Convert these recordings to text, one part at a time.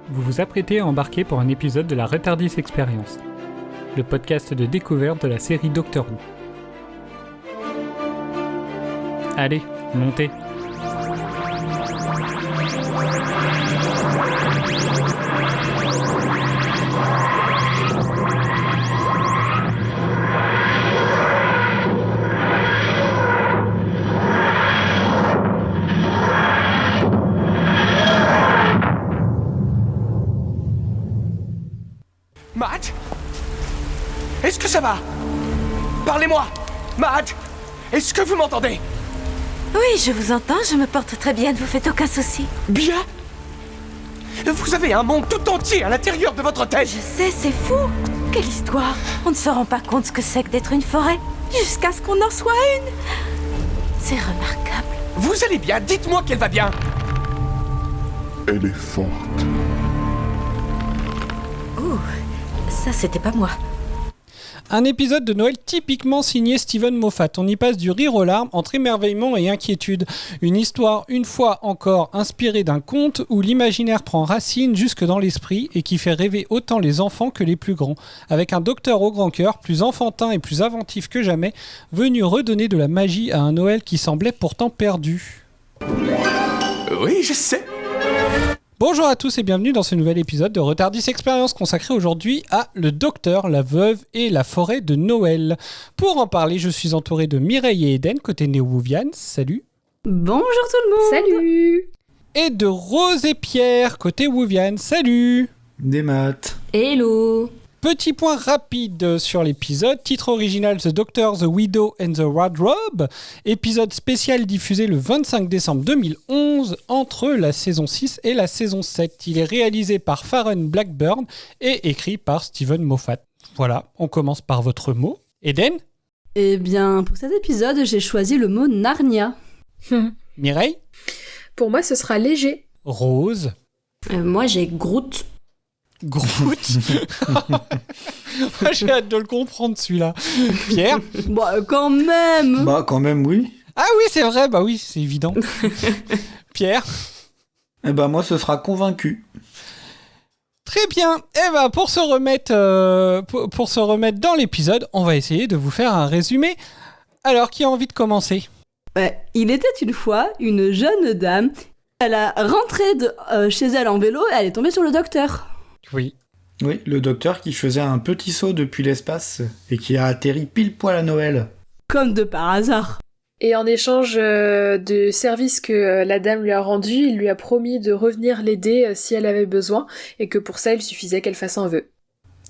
vous vous apprêtez à embarquer pour un épisode de la Retardis Experience, le podcast de découverte de la série Doctor Who. Allez, montez. Madge? Est-ce que ça va? Parlez-moi! Madge! Est-ce que vous m'entendez? Oui, je vous entends, je me porte très bien, ne vous faites aucun souci. Bien? Vous avez un monde tout entier à l'intérieur de votre tête! Je sais, c'est fou. Quelle histoire. On ne se rend pas compte ce que c'est que d'être une forêt, jusqu'à ce qu'on en soit une. C'est remarquable. Vous allez bien? Dites-moi qu'elle va bien! Elle est forte. Ouh, ça c'était pas moi. Un épisode de Noël typiquement signé Steven Moffat. On y passe du rire aux larmes entre émerveillement et inquiétude. Une histoire, une fois encore, inspirée d'un conte où l'imaginaire prend racine jusque dans l'esprit et qui fait rêver autant les enfants que les plus grands. Avec un docteur au grand cœur, plus enfantin et plus inventif que jamais, venu redonner de la magie à un Noël qui semblait pourtant perdu. Oui, je sais! Bonjour à tous et bienvenue dans ce nouvel épisode de Retardis Experience consacré aujourd'hui à Le Docteur, la Veuve et la Forêt de Noël. Pour en parler, je suis entouré de Mireille et Eden, côté Néo-Wouviane. Salut. Bonjour tout le monde. Salut. Et de Rose et Pierre, côté Wouviane. Salut. Des maths. Hello. Petit point rapide sur l'épisode. Titre original The Doctor, The Widow and the Wardrobe. Épisode spécial diffusé le 25 décembre 2011 entre la saison 6 et la saison 7. Il est réalisé par Farren Blackburn et écrit par Steven Moffat. Voilà, on commence par votre mot. Eden? Eh bien, pour cet épisode, j'ai choisi le mot Narnia. Mireille? Pour moi, ce sera léger. Rose? Moi, j'ai Groot. Groot. J'ai hâte de le comprendre celui-là. Pierre? Bah, quand même. Bah, quand même, oui. Ah oui, c'est vrai, bah oui, c'est évident. Pierre? Eh ben, moi, ce sera convaincu. Très bien. Eh ben, pour se remettre dans l'épisode, on va essayer de vous faire un résumé. Alors, qui a envie de commencer? Il était une fois une jeune dame. Elle a rentré chez elle en vélo et elle est tombée sur le docteur. Oui. Oui, le docteur qui faisait un petit saut depuis l'espace et qui a atterri pile poil à Noël. Comme de par hasard. Et en échange de services que la dame lui a rendus, il lui a promis de revenir l'aider si elle avait besoin, et que pour ça, il suffisait qu'elle fasse un vœu.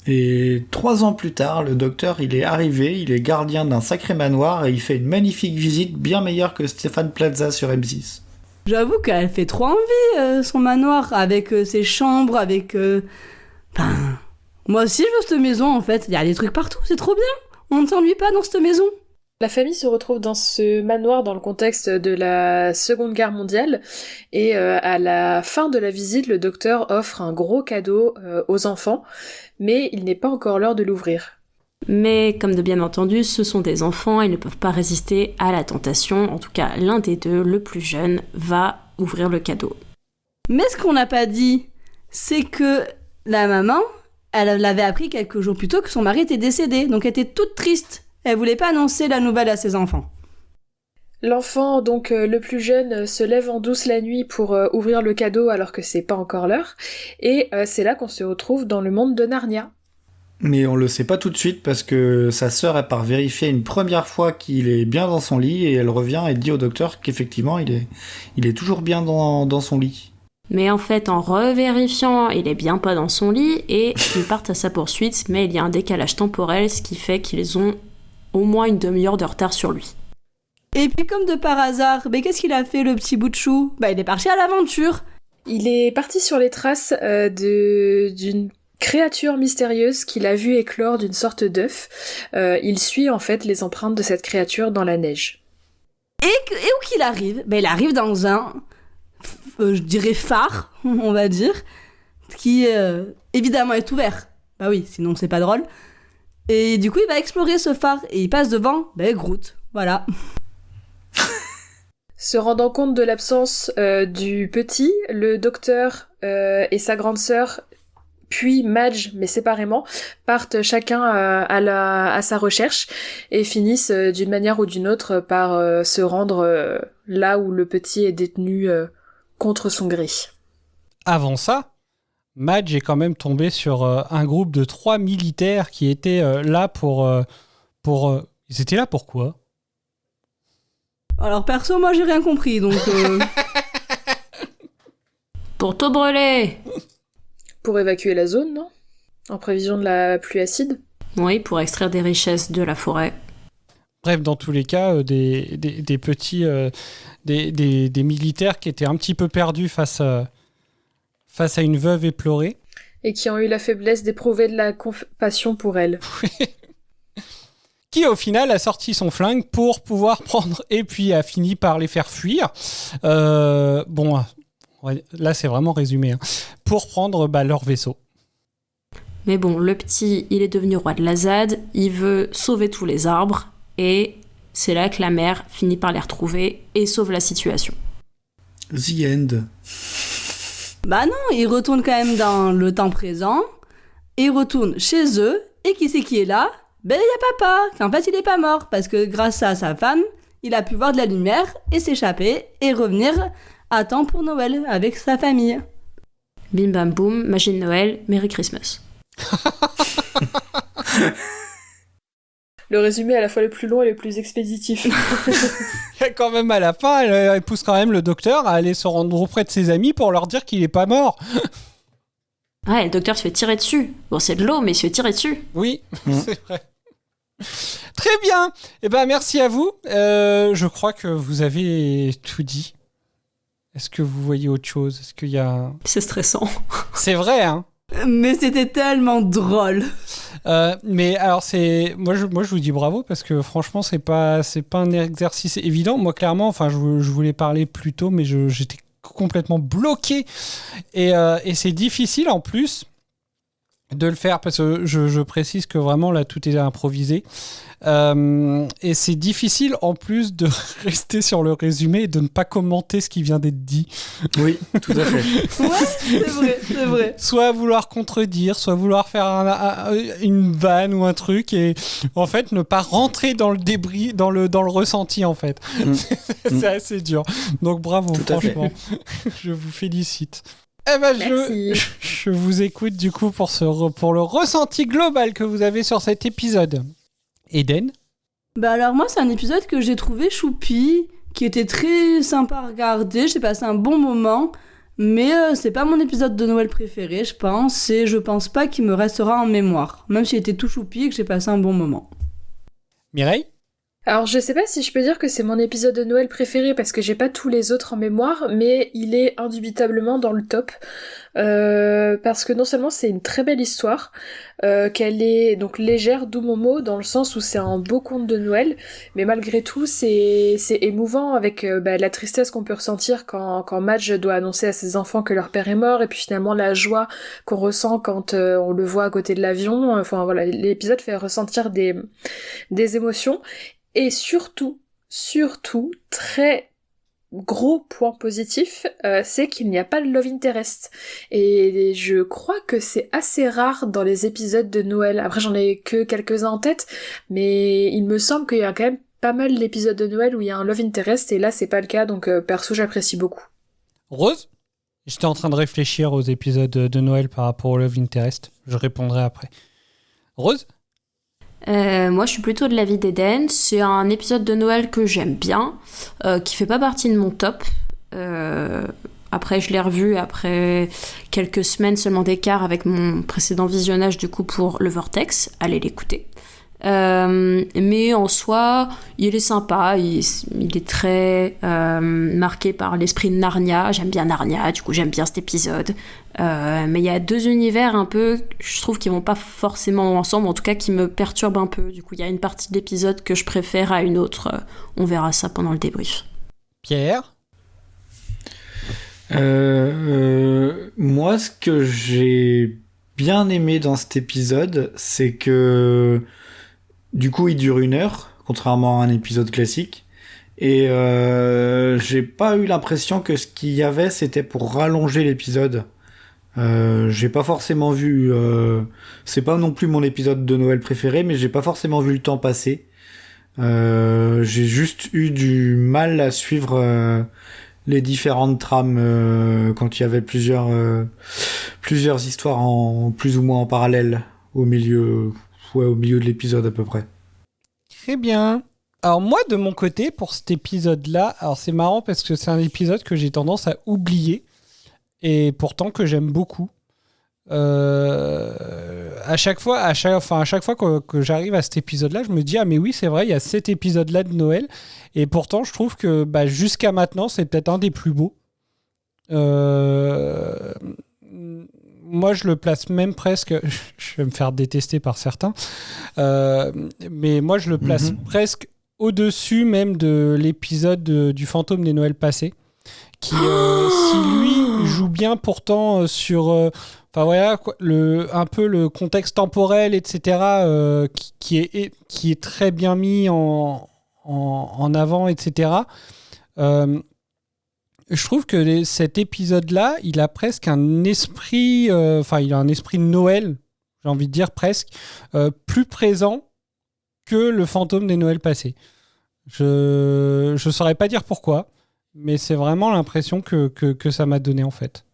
Et 3 ans plus tard, le docteur, il est arrivé, il est gardien d'un sacré manoir et il fait une magnifique visite bien meilleure que Stéphane Plaza sur M6. J'avoue qu'elle fait trop envie, son manoir, avec ses chambres, avec... Moi aussi, je veux cette maison, en fait. Il y a des trucs partout, c'est trop bien. On ne s'ennuie pas dans cette maison. La famille se retrouve dans ce manoir dans le contexte de la Seconde Guerre mondiale, et à la fin de la visite, le docteur offre un gros cadeau aux enfants, mais il n'est pas encore l'heure de l'ouvrir. Mais comme de bien entendu, ce sont des enfants, ils ne peuvent pas résister à la tentation. En tout cas, l'un des deux, le plus jeune, va ouvrir le cadeau. Mais ce qu'on n'a pas dit, c'est que la maman, elle l'avait appris quelques jours plus tôt que son mari était décédé, donc elle était toute triste. Elle voulait pas annoncer la nouvelle à ses enfants. L'enfant, donc le plus jeune, se lève en douce la nuit pour ouvrir le cadeau alors que c'est pas encore l'heure, et c'est là qu'on se retrouve dans le monde de Narnia. Mais on le sait pas tout de suite parce que sa sœur, elle part vérifier une première fois qu'il est bien dans son lit et elle revient et dit au docteur qu'effectivement il est toujours bien dans son lit. Mais en fait, en revérifiant, il est bien pas dans son lit et ils partent à sa poursuite, mais il y a un décalage temporel, ce qui fait qu'ils ont au moins une demi-heure de retard sur lui. Et puis comme de par hasard, qu'est-ce qu'il a fait le petit bout de chou? Il est parti à l'aventure. Il est parti sur les traces d'une créature mystérieuse qu'il a vue éclore d'une sorte d'œuf. Il suit en fait les empreintes de cette créature dans la neige. Et où qu'il arrive? Il arrive dans un, je dirais phare, on va dire, qui évidemment est ouvert. Bah oui, sinon c'est pas drôle. Et du coup il va explorer ce phare et il passe devant Groot. Voilà. Se rendant compte de l'absence du petit, le docteur et sa grande sœur, puis Madge, mais séparément, partent chacun à sa recherche et finissent d'une manière ou d'une autre par se rendre là où le petit est détenu contre son gré. Avant ça, Madge est quand même tombé sur un groupe de 3 militaires qui étaient là pour... Ils étaient là pour quoi ? Alors perso, moi j'ai rien compris, donc... Pour tout brûler. Pour évacuer la zone, non ? En prévision de la pluie acide ? Oui, pour extraire des richesses de la forêt. Bref, dans tous les cas, des petits... des militaires qui étaient un petit peu perdus face à une veuve éplorée. Et qui ont eu la faiblesse d'éprouver de la compassion pour elle. Qui au final a sorti son flingue pour pouvoir prendre, et puis a fini par les faire fuir. Bon, là c'est vraiment résumé, hein. Pour prendre leur vaisseau. Mais bon, le petit, il est devenu roi de la ZAD, il veut sauver tous les arbres, et c'est là que la mère finit par les retrouver et sauve la situation. The end. Bah non, ils retournent quand même dans le temps présent, ils retournent chez eux, et qui c'est qui est là ? Ben, il y a papa, qu'en fait il est pas mort, parce que grâce à sa femme, il a pu voir de la lumière et s'échapper et revenir à temps pour Noël avec sa famille. Bim bam boum, magie de Noël, Merry Christmas. Le résumé à la fois le plus long et le plus expéditif. Quand même à la fin, elle pousse quand même le docteur à aller se rendre auprès de ses amis pour leur dire qu'il est pas mort. Ouais, le docteur se fait tirer dessus. Bon, c'est de l'eau, mais il se fait tirer dessus. Oui, c'est vrai. Très bien. Eh ben, merci à vous. Je crois que vous avez tout dit. Est-ce que vous voyez autre chose ? Est-ce qu'il y a... C'est stressant. C'est vrai, hein. Mais c'était tellement drôle. Mais alors c'est moi je vous dis bravo parce que franchement c'est pas un exercice évident. Moi clairement, enfin je voulais parler plus tôt, mais j'étais complètement bloqué et c'est difficile en plus de le faire parce que je précise que vraiment là tout est improvisé et c'est difficile en plus de rester sur le résumé et de ne pas commenter ce qui vient d'être dit. Oui, tout à fait. Ouais, c'est vrai. Soit vouloir contredire, soit vouloir faire une vanne ou un truc et en fait ne pas rentrer dans le débris, dans le ressenti en fait. C'est assez dur. Donc bravo, tout franchement. Je vous félicite. Eh ben, je vous écoute du coup pour le ressenti global que vous avez sur cet épisode. Eden ? Bah alors moi c'est un épisode que j'ai trouvé choupi, qui était très sympa à regarder, j'ai passé un bon moment, mais c'est pas mon épisode de Noël préféré je pense, et je pense pas qu'il me restera en mémoire, même s'il était tout choupi et que j'ai passé un bon moment. Mireille ? Alors je sais pas si je peux dire que c'est mon épisode de Noël préféré parce que j'ai pas tous les autres en mémoire, mais il est indubitablement dans le top parce que non seulement c'est une très belle histoire, qu'elle est donc légère, d'où mon mot, dans le sens où c'est un beau conte de Noël, mais malgré tout c'est émouvant avec la tristesse qu'on peut ressentir quand Madge doit annoncer à ses enfants que leur père est mort, et puis finalement la joie qu'on ressent quand on le voit à côté de l'avion. Enfin voilà, l'épisode fait ressentir des émotions. Et surtout, très gros point positif, c'est qu'il n'y a pas de love interest. Et je crois que c'est assez rare dans les épisodes de Noël. Après, j'en ai que quelques-uns en tête, mais il me semble qu'il y a quand même pas mal d'épisodes de Noël où il y a un love interest, et là, c'est pas le cas, donc perso, j'apprécie beaucoup. Rose ? J'étais en train de réfléchir aux épisodes de Noël par rapport au love interest. Je répondrai après. Rose ? Moi, je suis plutôt de l'avis d'Eden. C'est un épisode de Noël que j'aime bien, qui fait pas partie de mon top. Après, je l'ai revu après quelques semaines seulement d'écart avec mon précédent visionnage du coup pour le Vortex. Allez l'écouter. Mais en soi, il est sympa, il est très marqué par l'esprit de Narnia. J'aime bien Narnia, du coup j'aime bien cet épisode. Mais il y a deux univers un peu, je trouve, qui vont pas forcément ensemble, en tout cas qui me perturbent un peu. Du coup, il y a une partie de l'épisode que je préfère à une autre. On verra ça pendant le débrief. Pierre ? Moi, ce que j'ai bien aimé dans cet épisode, c'est que du coup, il dure 1 heure, contrairement à un épisode classique. Et j'ai pas eu l'impression que ce qu'il y avait, c'était pour rallonger l'épisode. J'ai pas forcément vu... c'est pas non plus mon épisode de Noël préféré, mais j'ai pas forcément vu le temps passer. J'ai juste eu du mal à suivre les différentes trames quand il y avait plusieurs histoires en plus ou moins en parallèle au milieu de l'épisode à peu près. Très bien. Alors moi, de mon côté, pour cet épisode-là, alors c'est marrant parce que c'est un épisode que j'ai tendance à oublier et pourtant que j'aime beaucoup. À chaque fois que j'arrive à cet épisode-là, je me dis ah mais oui c'est vrai, il y a cet épisode-là de Noël et pourtant je trouve que jusqu'à maintenant c'est peut-être un des plus beaux. Moi je le place même presque, je vais me faire détester par certains, mais moi je le place presque au-dessus même de l'épisode du fantôme des Noëls passés, qui si lui joue bien pourtant sur un peu le contexte temporel, etc., qui est très bien mis en avant, etc. Je trouve que cet épisode-là, il a presque un esprit, il a un esprit de Noël, j'ai envie de dire presque, plus présent que le fantôme des Noëls passés. Je saurais pas dire pourquoi, mais c'est vraiment l'impression que ça m'a donné en fait.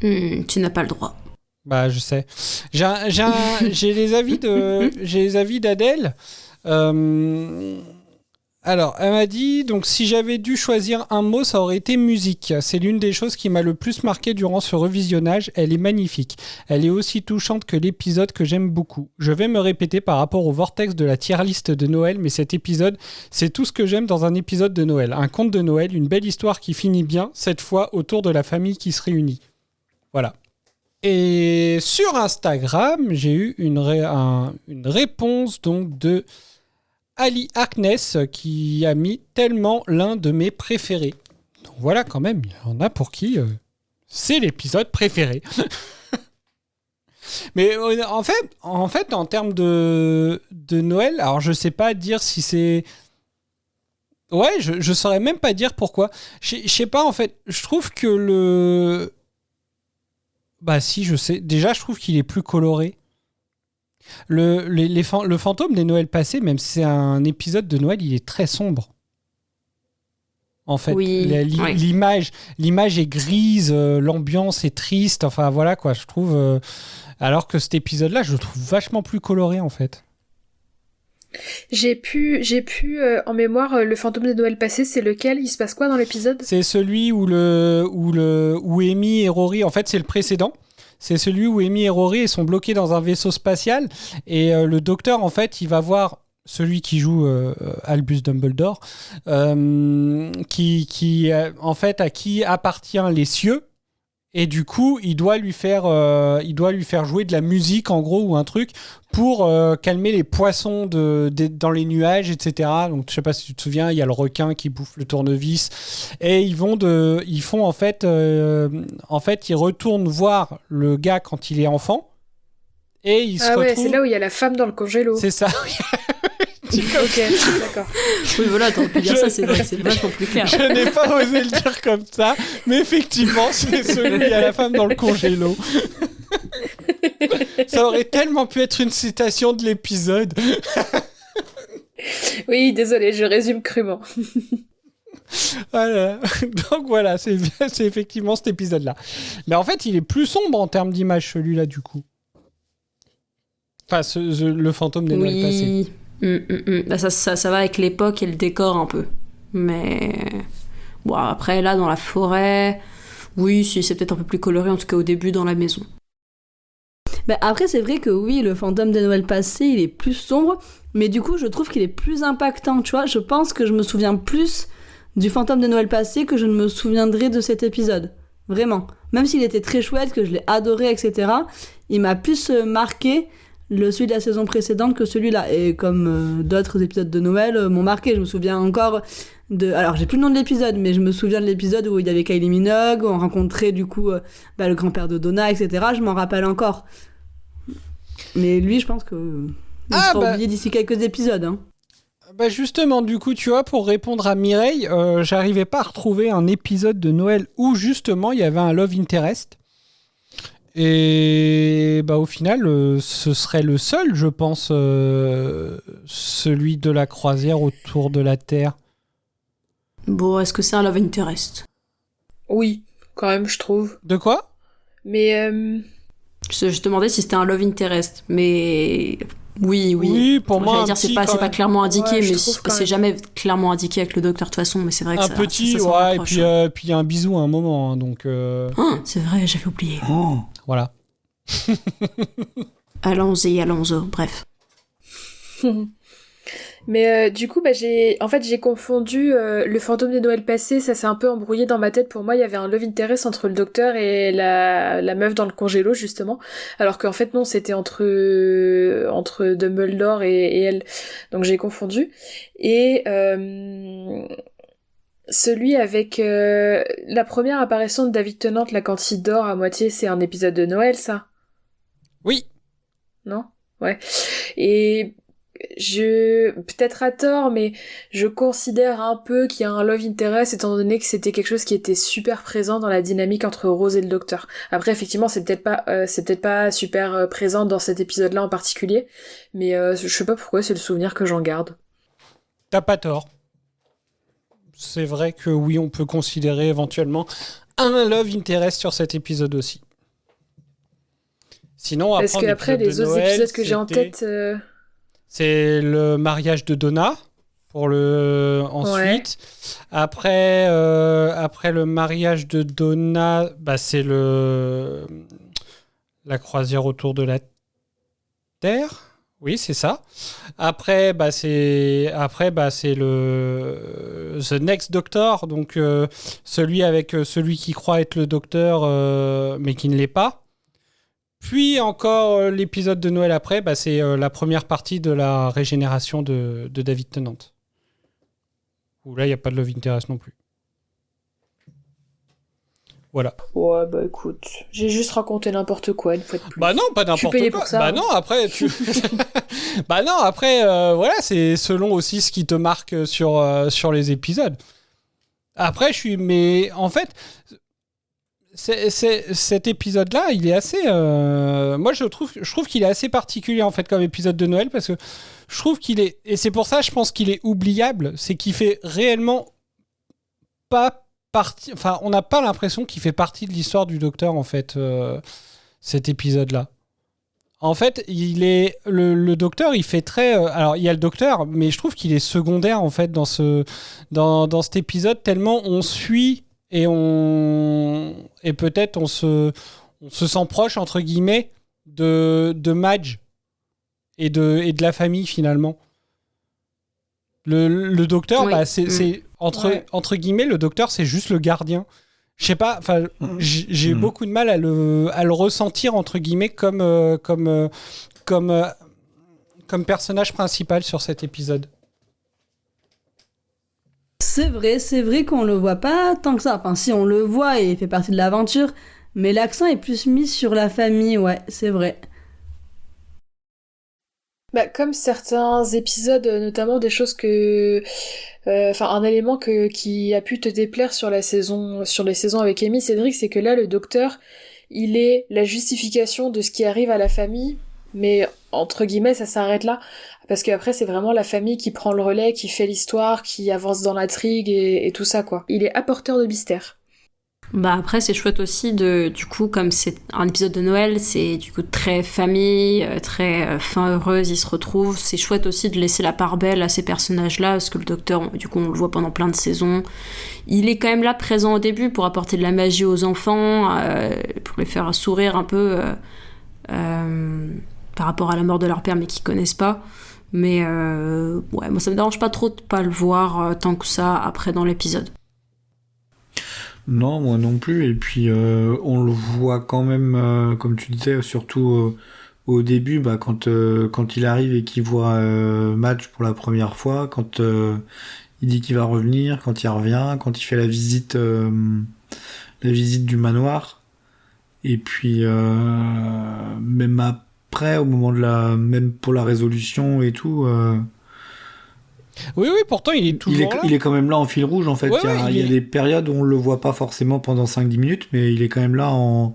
Tu n'as pas le droit. Bah, je sais. J'ai les avis d'Adèle. Alors, elle m'a dit, donc si j'avais dû choisir un mot, ça aurait été musique. C'est l'une des choses qui m'a le plus marqué durant ce revisionnage. Elle est magnifique. Elle est aussi touchante que l'épisode que j'aime beaucoup. Je vais me répéter par rapport au vortex de la tier list de Noël, mais cet épisode, c'est tout ce que j'aime dans un épisode de Noël. Un conte de Noël, une belle histoire qui finit bien, cette fois autour de la famille qui se réunit. Voilà. Et sur Instagram, j'ai eu une réponse donc de Ali Harkness qui a mis tellement l'un de mes préférés. Donc voilà, quand même, il y en a pour qui c'est l'épisode préféré. Mais en fait, en termes de Noël, alors je sais pas dire si c'est... Ouais, je saurais même pas dire pourquoi. Je sais pas, en fait, je trouve que le... Bah si, je sais. Déjà, je trouve qu'il est plus coloré. Le fantôme des Noëls passés, même si c'est un épisode de Noël, il est très sombre. En fait, oui, l'image est grise, l'ambiance est triste. Enfin voilà quoi, je trouve. Alors que cet épisode-là, je le trouve vachement plus coloré en fait. J'ai pu en mémoire le fantôme des Noëls passés, c'est lequel? Il se passe quoi dans l'épisode? C'est celui où Amy et Rory, en fait c'est le précédent. C'est celui où Amy et Rory sont bloqués dans un vaisseau spatial et le docteur en fait il va voir celui qui joue Albus Dumbledore, qui en fait à qui appartient les cieux. Et du coup, il doit lui faire jouer de la musique, en gros, ou un truc, pour calmer les poissons dans les nuages, etc. Donc, je sais pas si tu te souviens, il y a le requin qui bouffe le tournevis. Et ils retournent voir le gars quand il est enfant. Et il se retrouve... c'est là où il y a la femme dans le congélo. C'est ça. Ok, d'accord. Oui, voilà, t'aurais pu dire ça, c'est vrai, c'est vachement plus clair. Je n'ai pas osé le dire comme ça, mais effectivement, c'est celui à la femme dans le congélo. Ça aurait tellement pu être une citation de l'épisode. Oui, désolé, je résume crûment. Voilà. Donc voilà, c'est effectivement cet épisode-là. Mais en fait, il est plus sombre en termes d'image, celui-là, du coup. Enfin, le fantôme des Noëls passés. Bah ça va avec l'époque et le décor un peu. Mais bon, après là dans la forêt, oui, c'est peut-être un peu plus coloré, en tout cas au début dans la maison. Bah après c'est vrai que oui, le fantôme des Noëls passés il est plus sombre, mais du coup je trouve qu'il est plus impactant, tu vois. Je pense que je me souviens plus du fantôme des Noëls passés que je ne me souviendrai de cet épisode. Vraiment. Même s'il était très chouette, que je l'ai adoré, etc., il m'a plus marqué celui de la saison précédente que celui-là. Et comme d'autres épisodes de Noël m'ont marqué. Je me souviens encore alors j'ai plus le nom de l'épisode, mais je me souviens de l'épisode où il y avait Kylie Minogue, où on rencontrait du coup le grand-père de Donna, etc. Je m'en rappelle encore. Mais lui, je pense que il sera oublié d'ici quelques épisodes. Hein. Bah justement, du coup, tu vois, pour répondre à Mireille, j'arrivais pas à retrouver un épisode de Noël où justement il y avait un love interest. Et bah au final, ce serait le seul, je pense, celui de la croisière autour de la Terre. Bon, est-ce que c'est un love interest? Oui, quand même, je trouve. De quoi? Mais Je demandais si c'était un love interest, mais oui. Oui, pour moi, J'allais un dire, petit, c'est quand pas même. clairement indiqué, Ouais, je mais trouve quand c'est même. jamais clairement indiqué avec le docteur de toute façon, mais c'est vrai que Un ça, petit, ça s'en ouais, et rapproche. puis il y a un bisou à un moment, hein, donc Ah, c'est vrai, j'avais oublié. Oh. voilà. Allons-y, bref. Mais du coup, bah, j'ai confondu le fantôme de Noël passé, ça s'est un peu embrouillé dans ma tête. Pour moi, il y avait un love interest entre le docteur et la meuf dans le congélo, justement. Alors qu'en fait, non, c'était entre Dumbledore et elle. Donc j'ai confondu. Et celui avec la première apparition de David Tennant, là, quand il dort à moitié, c'est un épisode de Noël, ça? Oui. Non? Ouais. Et peut-être à tort, mais je considère un peu qu'il y a un love interest étant donné que c'était quelque chose qui était super présent dans la dynamique entre Rose et le docteur. Après, effectivement, c'est peut-être pas super présent dans cet épisode-là en particulier, mais je sais pas pourquoi, c'est le souvenir que j'en garde. T'as pas tort. C'est vrai que oui, on peut considérer éventuellement un love interest sur cet épisode aussi. Sinon, Parce que après, les autres épisodes que j'ai en tête... C'est le mariage de Donna ensuite. Ouais. Après le mariage de Donna, bah c'est la croisière autour de la Terre. Oui, c'est ça. Après c'est le The Next Doctor, donc celui qui croit être le docteur mais qui ne l'est pas. Puis encore l'épisode de Noël après, bah, c'est la première partie de la régénération de David Tennant. Où là, il n'y a pas de love interest non plus. Voilà. Ouais, bah écoute, j'ai juste raconté n'importe quoi une fois de plus. Bah non, pas n'importe quoi. Je suis payé pour ça. Bah non, après, voilà, c'est selon aussi ce qui te marque sur les épisodes. Après, mais en fait... cet épisode-là, il est assez... moi, je trouve qu'il est assez particulier, en fait, comme épisode de Noël, parce que je trouve qu'il est... Et c'est pour ça, je pense qu'il est oubliable, c'est qu'il fait réellement pas partie... Enfin, on n'a pas l'impression qu'il fait partie de l'histoire du Docteur, en fait, cet épisode-là. En fait, le Docteur, il fait très... alors, il y a le Docteur, mais je trouve qu'il est secondaire, en fait, dans cet épisode, tellement on suit... Et peut-être on se sent proche, entre guillemets, de Madge et de la famille, finalement. Le docteur, oui. Bah, c'est entre guillemets, le docteur, c'est juste le gardien. Je sais pas, enfin, j'ai beaucoup de mal à le ressentir, entre guillemets, comme personnage principal sur cet épisode. C'est vrai qu'on le voit pas tant que ça. Enfin, si on le voit et il fait partie de l'aventure, mais l'accent est plus mis sur la famille, ouais, c'est vrai. Bah, comme certains épisodes, notamment des choses un élément qui a pu te déplaire sur les saisons avec Amy Cédric, c'est que là, le docteur, il est la justification de ce qui arrive à la famille, mais entre guillemets, ça s'arrête là. Parce qu'après, c'est vraiment la famille qui prend le relais, qui fait l'histoire, qui avance dans l'intrigue et tout ça, quoi. Il est apporteur de mystère. Bah après, c'est chouette aussi du coup, comme c'est un épisode de Noël, c'est du coup très famille, très fin heureuse, ils se retrouvent. C'est chouette aussi de laisser la part belle à ces personnages-là, parce que le docteur, du coup, on le voit pendant plein de saisons. Il est quand même là, présent au début, pour apporter de la magie aux enfants, pour les faire sourire un peu par rapport à la mort de leur père, mais qu'ils connaissent pas. Mais ouais, moi ça me dérange pas trop de pas le voir tant que ça après dans l'épisode. Non, moi non plus. Et puis on le voit quand même, comme tu disais, surtout au début, bah, quand il arrive et qu'il voit Madge pour la première fois, quand il dit qu'il va revenir, quand il revient, quand il fait la visite du manoir. Et puis même après, au moment même pour la résolution et tout. Oui, pourtant il est toujours là. Il est quand même là en fil rouge en fait. Ouais, il y a des périodes où on le voit pas forcément pendant 5-10 minutes, mais il est quand même là en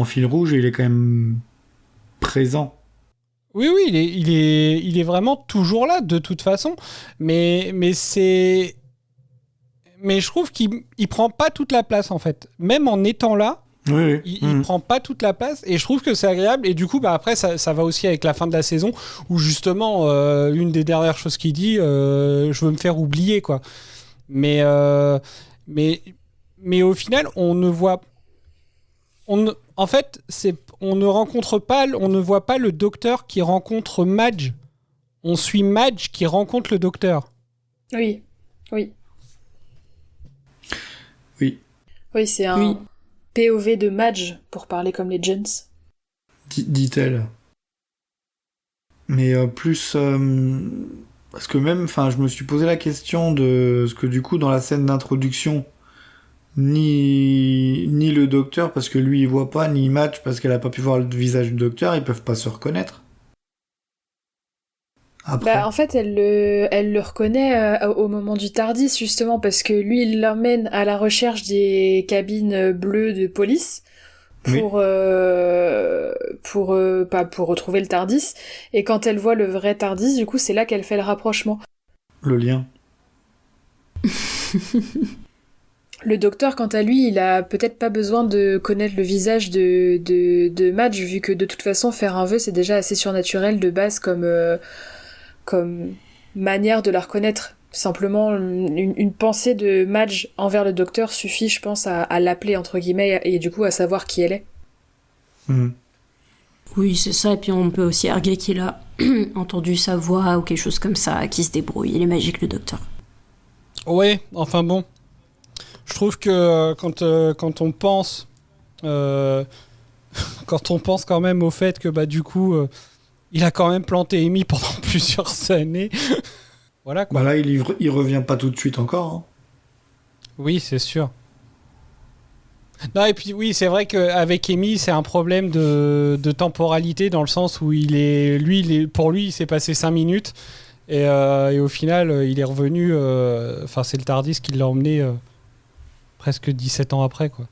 fil rouge et il est quand même présent. Oui, il est vraiment toujours là de toute façon. Mais je trouve qu'il prend pas toute la place en fait. Même en étant là, il prend pas toute la place et je trouve que c'est agréable. Et du coup, après, ça va aussi avec la fin de la saison où justement, une des dernières choses qu'il dit, je veux me faire oublier, quoi. Mais au final, on ne voit... En fait, on ne voit pas le docteur qui rencontre Madge. On suit Madge qui rencontre le docteur. Oui. Oui, C'est un POV de Madge, pour parler comme les Gens. dit-elle. Mais plus... parce que même, je me suis posé la question de ce que du coup, dans la scène d'introduction, ni le docteur, parce que lui, il voit pas, ni Madge, parce qu'elle a pas pu voir le visage du docteur, ils peuvent pas se reconnaître. Après. En fait, elle le reconnaît au moment du Tardis, justement, parce que lui, il l'emmène à la recherche des cabines bleues de police pour retrouver le Tardis. Et quand elle voit le vrai Tardis, du coup, c'est là qu'elle fait le rapprochement. Le lien. Le docteur, quant à lui, il a peut-être pas besoin de connaître le visage de Madge, vu que de toute façon, faire un vœu, c'est déjà assez surnaturel de base comme manière de la reconnaître. Simplement, une pensée de Madge envers le docteur suffit, je pense, à l'appeler, entre guillemets, et du coup à savoir qui elle est. Oui, c'est ça, et puis on peut aussi arguer qu'il a entendu sa voix ou quelque chose comme ça, qui se débrouille. Il est magique, le docteur. Ouais, enfin bon. Je trouve que quand on pense... quand on pense quand même au fait que, du coup... il a quand même planté Amy pendant plusieurs années. Voilà, quoi. Là, il revient pas tout de suite encore. Hein. Oui, c'est sûr. Non, et puis oui, c'est vrai qu'avec Amy, c'est un problème de temporalité, dans le sens où pour lui, il s'est passé 5 minutes. Et au final, il est revenu... c'est le Tardis qui l'a emmené presque 17 ans après, quoi.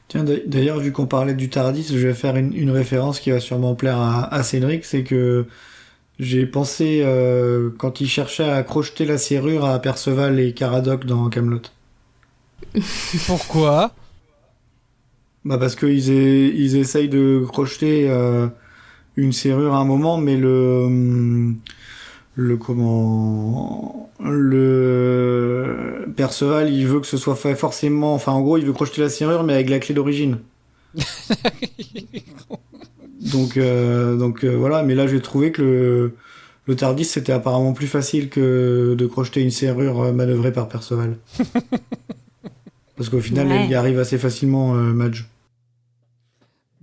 Tiens, d'ailleurs, vu qu'on parlait du Tardis, je vais faire une référence qui va sûrement plaire à Cédric, c'est que j'ai pensé, quand il cherchait à crocheter la serrure à Perceval et Caradoc dans Kaamelott. Pourquoi ? Parce qu'ils essayent de crocheter une serrure à un moment, mais le Perceval, il veut que ce soit fait forcément, en gros, il veut crocheter la serrure mais avec la clé d'origine. donc voilà, mais là j'ai trouvé que le Tardis c'était apparemment plus facile que de crocheter une serrure manœuvrée par Perceval. Parce qu'au final, il y arrive assez facilement, Madge.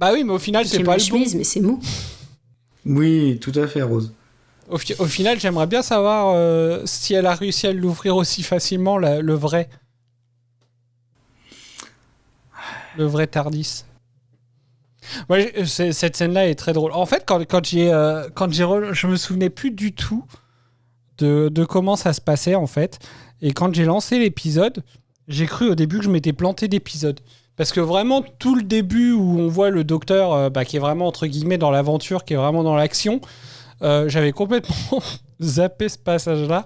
Oui, mais au final, c'est pas le chemise, mais c'est mou. Oui, tout à fait, Rose. Au final, j'aimerais bien savoir si elle a réussi à l'ouvrir aussi facilement, le vrai Tardis. Moi, cette scène-là est très drôle. En fait, je me souvenais plus du tout de comment ça se passait, en fait. Et quand j'ai lancé l'épisode, j'ai cru au début que je m'étais planté d'épisode. Parce que vraiment, tout le début où on voit le docteur, qui est vraiment, entre guillemets, dans l'aventure, qui est vraiment dans l'action... j'avais complètement zappé ce passage-là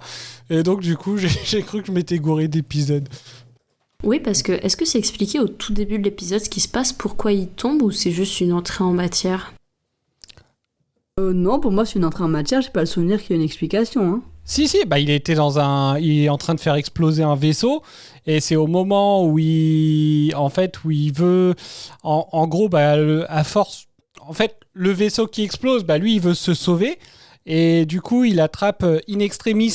et donc du coup j'ai cru que je m'étais gouré d'épisodes. Oui, parce que est-ce que c'est expliqué au tout début de l'épisode ce qui se passe, pourquoi il tombe, ou c'est juste une entrée en matière ? Non, pour moi c'est une entrée en matière, j'ai pas le souvenir qu'il y ait une explication. Hein. Si, il est en train de faire exploser un vaisseau et c'est au moment où il veut en gros à force. En fait, le vaisseau qui explose, lui, il veut se sauver. Et du coup, il attrape in extremis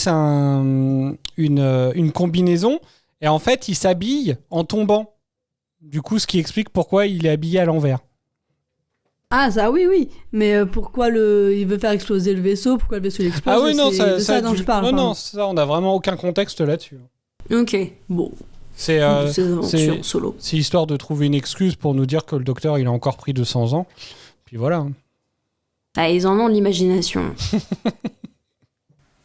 une combinaison. Et en fait, il s'habille en tombant. Du coup, ce qui explique pourquoi il est habillé à l'envers. Ah, ça, oui. Mais pourquoi il veut faire exploser le vaisseau ? Pourquoi le vaisseau explose ? Ah oui, non, c'est ça dont je parle. Non, ça, on n'a vraiment aucun contexte là-dessus. Ok, bon. C'est solo. C'est histoire de trouver une excuse pour nous dire que le docteur, il a encore pris 200 ans. Puis voilà. Ils en ont de l'imagination.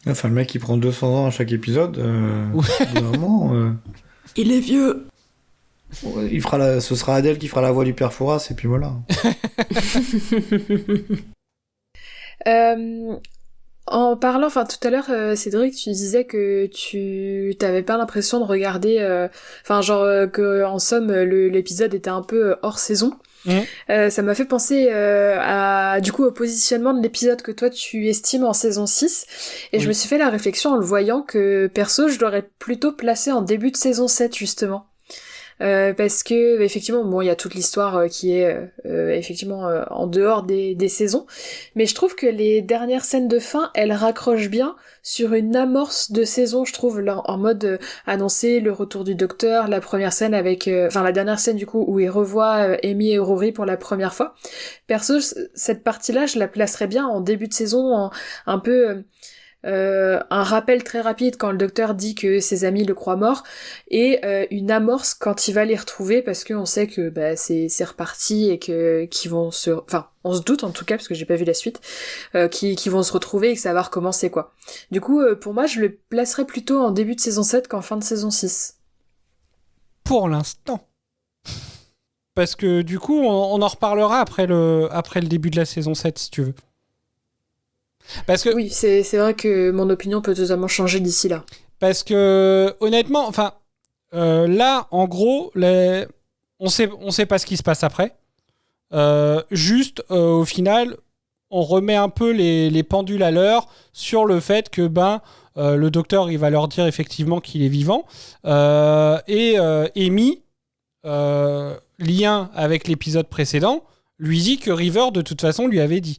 Enfin, le mec, il prend 200 ans à chaque épisode. Vraiment. Il est vieux. Ce sera Adèle qui fera la voix du père Fouras, et puis voilà. En parlant, enfin tout à l'heure, Cédric, tu disais que tu t'avais pas l'impression de regarder, que en somme l'épisode était un peu hors saison. Ça m'a fait penser du coup au positionnement de l'épisode que toi tu estimes en saison 6 et je me suis fait la réflexion en le voyant que perso je l'aurais plutôt placé en début de saison 7 justement. Parce que effectivement bon il y a toute l'histoire qui est effectivement en dehors des saisons, mais je trouve que les dernières scènes de fin elles raccrochent bien sur une amorce de saison, je trouve, là, en mode annoncer le retour du docteur, la première scène avec la dernière scène du coup où il revoit Amy et Rory pour la première fois. Perso cette partie-là je la placerais bien en début de saison, un peu un rappel très rapide quand le docteur dit que ses amis le croient mort et une amorce quand il va les retrouver parce qu'on sait que c'est reparti et que qu'ils vont on se doute en tout cas parce que j'ai pas vu la suite qui vont se retrouver et que ça va recommencer quoi. Du coup pour moi je le placerais plutôt en début de saison 7 qu'en fin de saison 6. Pour l'instant. Parce que du coup on en reparlera après le début de la saison 7 si tu veux. Parce que oui, c'est vrai que mon opinion peut totalement changer d'ici là. Parce que honnêtement, là, en gros, on sait pas ce qui se passe après. Au final, on remet un peu les pendules à l'heure sur le fait que le docteur, il va leur dire effectivement qu'il est vivant. Et Amy, lien avec l'épisode précédent, lui dit que River, de toute façon, lui avait dit.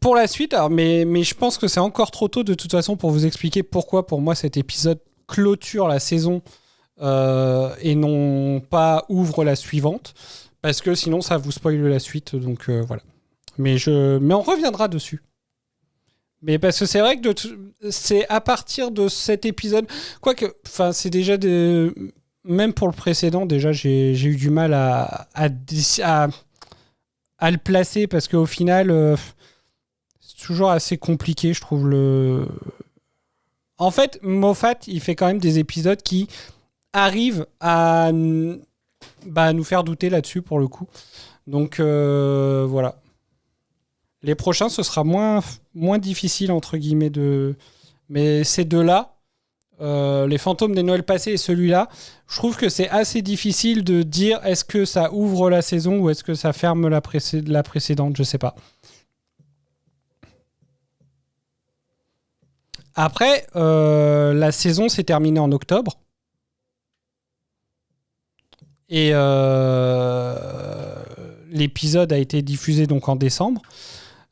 Pour la suite, mais je pense que c'est encore trop tôt de toute façon pour vous expliquer pourquoi pour moi cet épisode clôture la saison et non pas ouvre la suivante, parce que sinon ça vous spoile la suite, donc voilà. Mais on reviendra dessus. Mais parce que c'est vrai que c'est à partir de cet épisode, quoique, c'est déjà même pour le précédent déjà j'ai eu du mal à le placer parce qu'au final c'est toujours assez compliqué je trouve En fait Moffat il fait quand même des épisodes qui arrivent à nous faire douter là-dessus pour le coup, donc voilà. Les prochains ce sera moins difficile entre guillemets mais ces deux-là, les fantômes des Noëls passés et celui-là, je trouve que c'est assez difficile de dire est-ce que ça ouvre la saison ou est-ce que ça ferme la précédente, je sais pas. Après, la saison s'est terminée en octobre. Et l'épisode a été diffusé donc en décembre.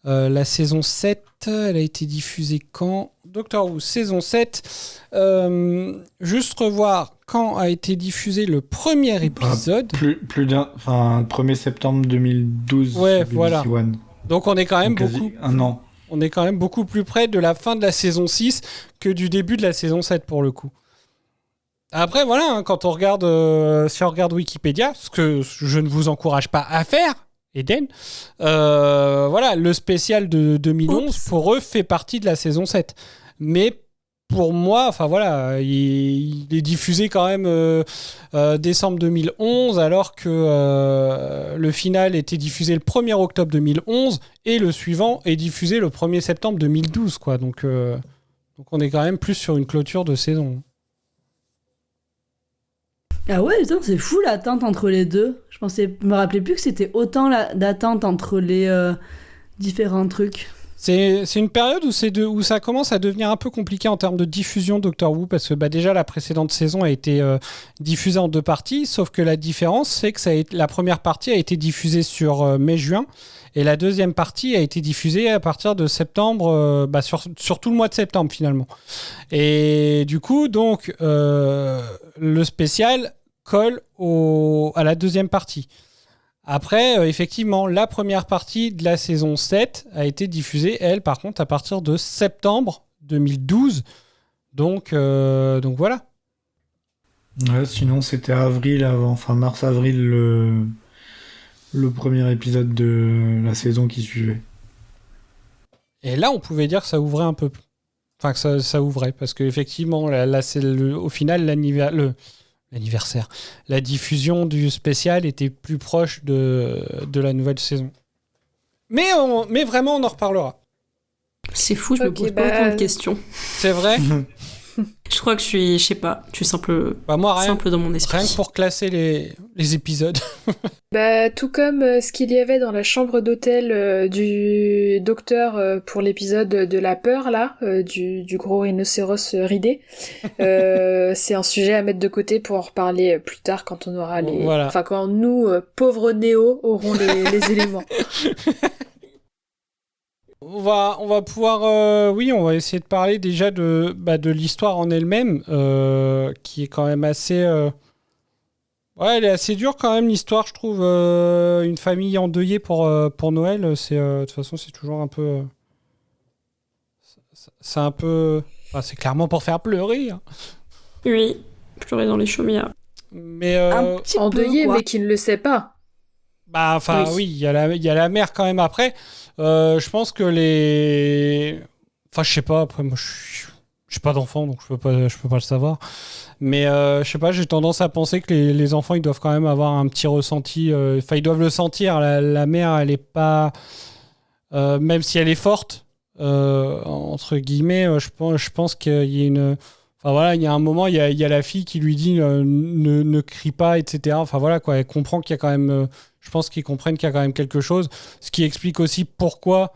La saison 7, elle a été diffusée quand ? Doctor Who, saison 7. Juste revoir quand a été diffusé le premier épisode. Plus d'un... 1er septembre 2012. Ouais, voilà. One. Donc on est quand même un an. On est quand même beaucoup plus près de la fin de la saison 6 que du début de la saison 7 pour le coup. Après, voilà, quand on regarde, si on regarde Wikipédia, ce que je ne vous encourage pas à faire, Eden, voilà, le spécial de 2011, pour eux, fait partie de la saison 7. Mais pour moi, il est diffusé quand même décembre 2011, alors que le final était diffusé le 1er octobre 2011, et le suivant est diffusé le 1er septembre 2012, quoi. Donc on est quand même plus sur une clôture de saison. Ah ouais, putain, c'est fou l'attente entre les deux. Je me rappelais plus que c'était autant d'attente entre les différents trucs. C'est une période où ça commence à devenir un peu compliqué en termes de diffusion Doctor Who, parce que déjà la précédente saison a été diffusée en 2 parties, sauf que la différence c'est que la première partie a été diffusée sur mai-juin, et la deuxième partie a été diffusée à partir de septembre, sur tout le mois de septembre finalement. Et du coup, donc, le spécial colle à la deuxième partie. Après, effectivement, la première partie de la saison 7 a été diffusée, elle, par contre, à partir de septembre 2012. Donc voilà. Ouais, sinon, c'était mars-avril, le premier épisode de la saison qui suivait. Et là, on pouvait dire que ça ouvrait un peu. Enfin, que ça ouvrait. Parce qu'effectivement, là c'est au final, l'anniversaire. La diffusion du spécial était plus proche de la nouvelle saison. Mais vraiment, on en reparlera. C'est fou, je me pose pas autant de questions. C'est vrai. Je crois que je suis simple, moi, simple dans mon esprit. Rien que pour classer les épisodes. Tout comme ce qu'il y avait dans la chambre d'hôtel du docteur pour l'épisode de la peur, là, du gros rhinocéros ridé. C'est un sujet à mettre de côté pour en reparler plus tard quand on aura les... Voilà. Enfin, quand nous, pauvres néos, aurons les éléments. On va pouvoir, on va essayer de parler déjà de l'histoire en elle-même, qui est quand même assez... elle est assez dure quand même, l'histoire, je trouve. Une famille endeuillée pour Noël, de toute façon, c'est toujours un peu... c'est un peu... Enfin, c'est clairement pour faire pleurer. Hein. Oui, pleurer dans les chaumières. Mais... un petit endeuillé, peu, quoi. mais qui ne le sait pas. Oui, il y a la mère quand même après. Je pense que les... Enfin, je sais pas, après, moi, je suis pas d'enfant, donc je peux pas le savoir. Mais je sais pas, j'ai tendance à penser que les enfants, ils doivent quand même avoir un petit ressenti. Enfin, ils doivent le sentir. La mère, elle est pas... même si elle est forte, entre guillemets, je pense qu'il y a une... Enfin voilà, il y a un moment, il y a la fille qui lui dit ne crie pas, etc. Enfin voilà, quoi, elle comprend qu'il y a quand même... je pense qu'ils comprennent qu'il y a quand même quelque chose. Ce qui explique aussi pourquoi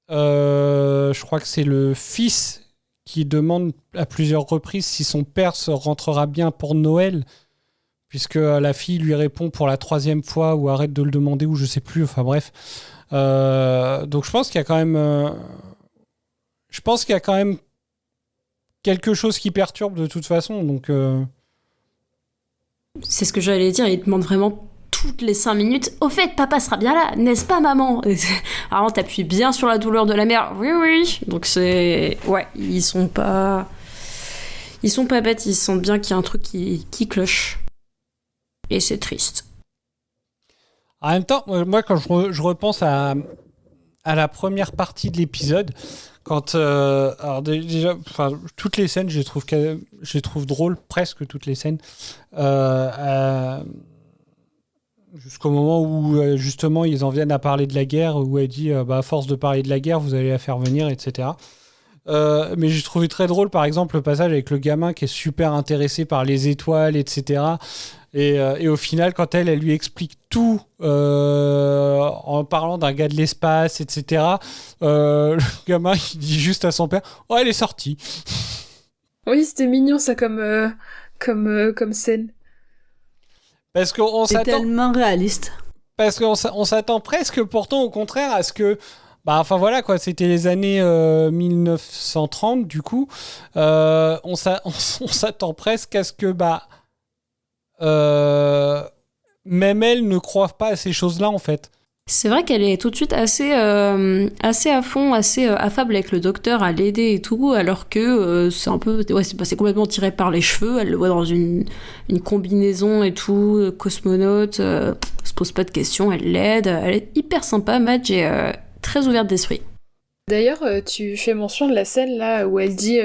je crois que c'est le fils qui demande à plusieurs reprises si son père se rentrera bien pour Noël, puisque la fille lui répond pour la 3e fois ou arrête de le demander ou je sais plus. Enfin bref. Donc je pense qu'il y a quand même... quelque chose qui perturbe de toute façon, donc... C'est ce que j'allais dire, il demande vraiment toutes les 5 minutes. Au fait, papa sera bien là, n'est-ce pas, maman? Alors, t'appuies bien sur la douleur de la mère. Oui, oui. Donc c'est... Ouais, ils sont pas bêtes, ils sentent bien qu'il y a un truc qui cloche. Et c'est triste. En même temps, moi, quand je repense à la première partie de l'épisode... Quand alors déjà, enfin toutes les scènes, je les trouve drôles, presque toutes les scènes, jusqu'au moment où justement ils en viennent à parler de la guerre, où elle dit à force de parler de la guerre, vous allez la faire venir, etc. Mais j'ai trouvé très drôle, par exemple, le passage avec le gamin qui est super intéressé par les étoiles, etc. Et au final, quand elle lui explique tout en parlant d'un gars de l'espace, etc., le gamin, il dit juste à son père « Oh, elle est sortie !» Oui, c'était mignon, ça, comme scène. Parce qu'on C'est s'attend... tellement réaliste. Parce qu'on s'attend presque, pourtant, au contraire, à ce que... enfin voilà, quoi, c'était les années 1930, du coup. On s'attend presque à ce que... même elle ne croit pas à ces choses-là, en fait. C'est vrai qu'elle est tout de suite assez à fond, assez affable avec le docteur, à l'aider et tout, alors que c'est un peu... Ouais, c'est complètement tiré par les cheveux. Elle le voit dans une combinaison et tout, cosmonaute, se pose pas de questions, elle l'aide. Elle est hyper sympa, Madge, et très ouverte d'esprit. D'ailleurs, tu fais mention de la scène là où elle dit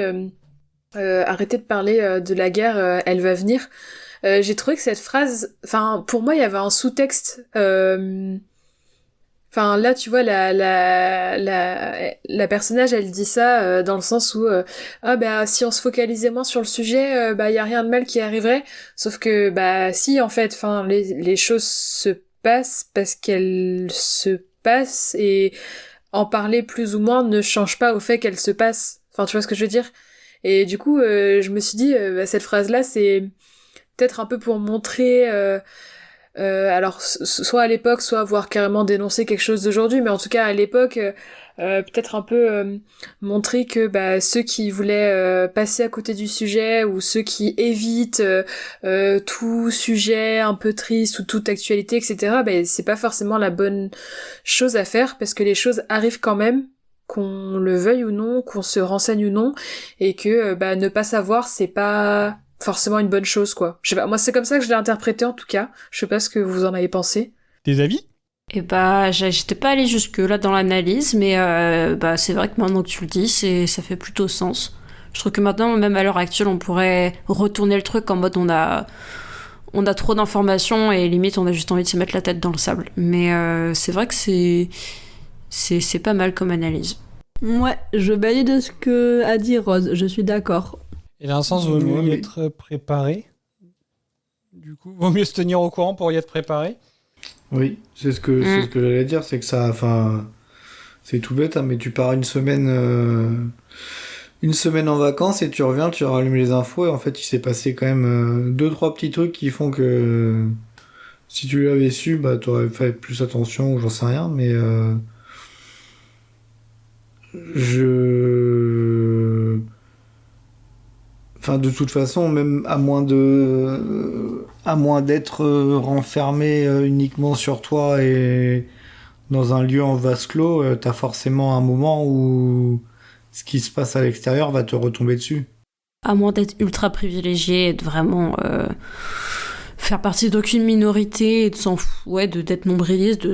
arrêtez de parler de la guerre, elle va venir. J'ai trouvé que cette phrase, enfin pour moi il y avait un sous-texte. Enfin là tu vois la personnage elle dit ça dans le sens où si on se focalisait moins sur le sujet y a rien de mal qui arriverait, sauf que si en fait enfin les choses se passent parce qu'elles se passent et en parler plus ou moins ne change pas au fait qu'elles se passent. Enfin tu vois ce que je veux dire. Et du coup je me suis dit cette phrase là c'est peut-être un peu pour montrer alors soit à l'époque soit voire carrément dénoncer quelque chose d'aujourd'hui, mais en tout cas à l'époque peut-être un peu montrer que ceux qui voulaient passer à côté du sujet ou ceux qui évitent tout sujet un peu triste ou toute actualité, etc., c'est pas forcément la bonne chose à faire, parce que les choses arrivent quand même, qu'on le veuille ou non, qu'on se renseigne ou non, et que ne pas savoir c'est pas forcément une bonne chose, quoi. Je sais pas, moi c'est comme ça que je l'ai interprété en tout cas. Je sais pas ce que vous en avez pensé. Des avis ? Et bah, j'étais pas allée jusque-là dans l'analyse, mais c'est vrai que maintenant que tu le dis, ça fait plutôt sens. Je trouve que maintenant, même à l'heure actuelle, on pourrait retourner le truc en mode on a trop d'informations et limite on a juste envie de se mettre la tête dans le sable. Mais c'est vrai que c'est pas mal comme analyse. Ouais, je valide ce que a dit Rose, je suis d'accord. Et dans un sens, vaut mieux y être préparé. Du coup, vaut mieux se tenir au courant pour y être préparé. Oui, c'est ce que j'allais dire, c'est que ça, enfin, c'est tout bête, hein, mais tu pars une semaine en vacances et tu reviens, tu rallumes les infos et en fait il s'est passé quand même 2-3 petits trucs qui font que si tu l'avais su, bah t'aurais fait plus attention ou j'en sais rien, mais enfin, de toute façon, même à moins d'être renfermé uniquement sur toi et dans un lieu en vase clos, t'as forcément un moment où ce qui se passe à l'extérieur va te retomber dessus. À moins d'être ultra privilégié et de vraiment faire partie d'aucune minorité et d'être nombriliste,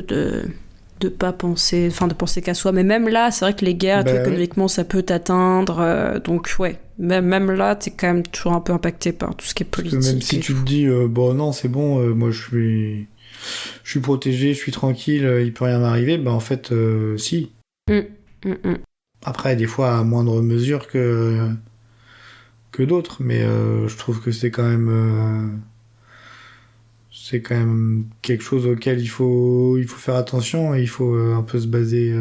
de pas penser, enfin de penser qu'à soi. Mais même là, c'est vrai que les guerres, économiquement, ça peut t'atteindre. Donc ouais, même là, t'es quand même toujours un peu impacté par tout ce qui est politique. Même si tu te dis, non, c'est bon, moi je suis protégé, je suis tranquille, il peut rien m'arriver, bah en fait, si. Après, des fois, à moindre mesure que d'autres, mais je trouve que c'est quand même quelque chose auquel il faut faire attention et il faut un peu se baser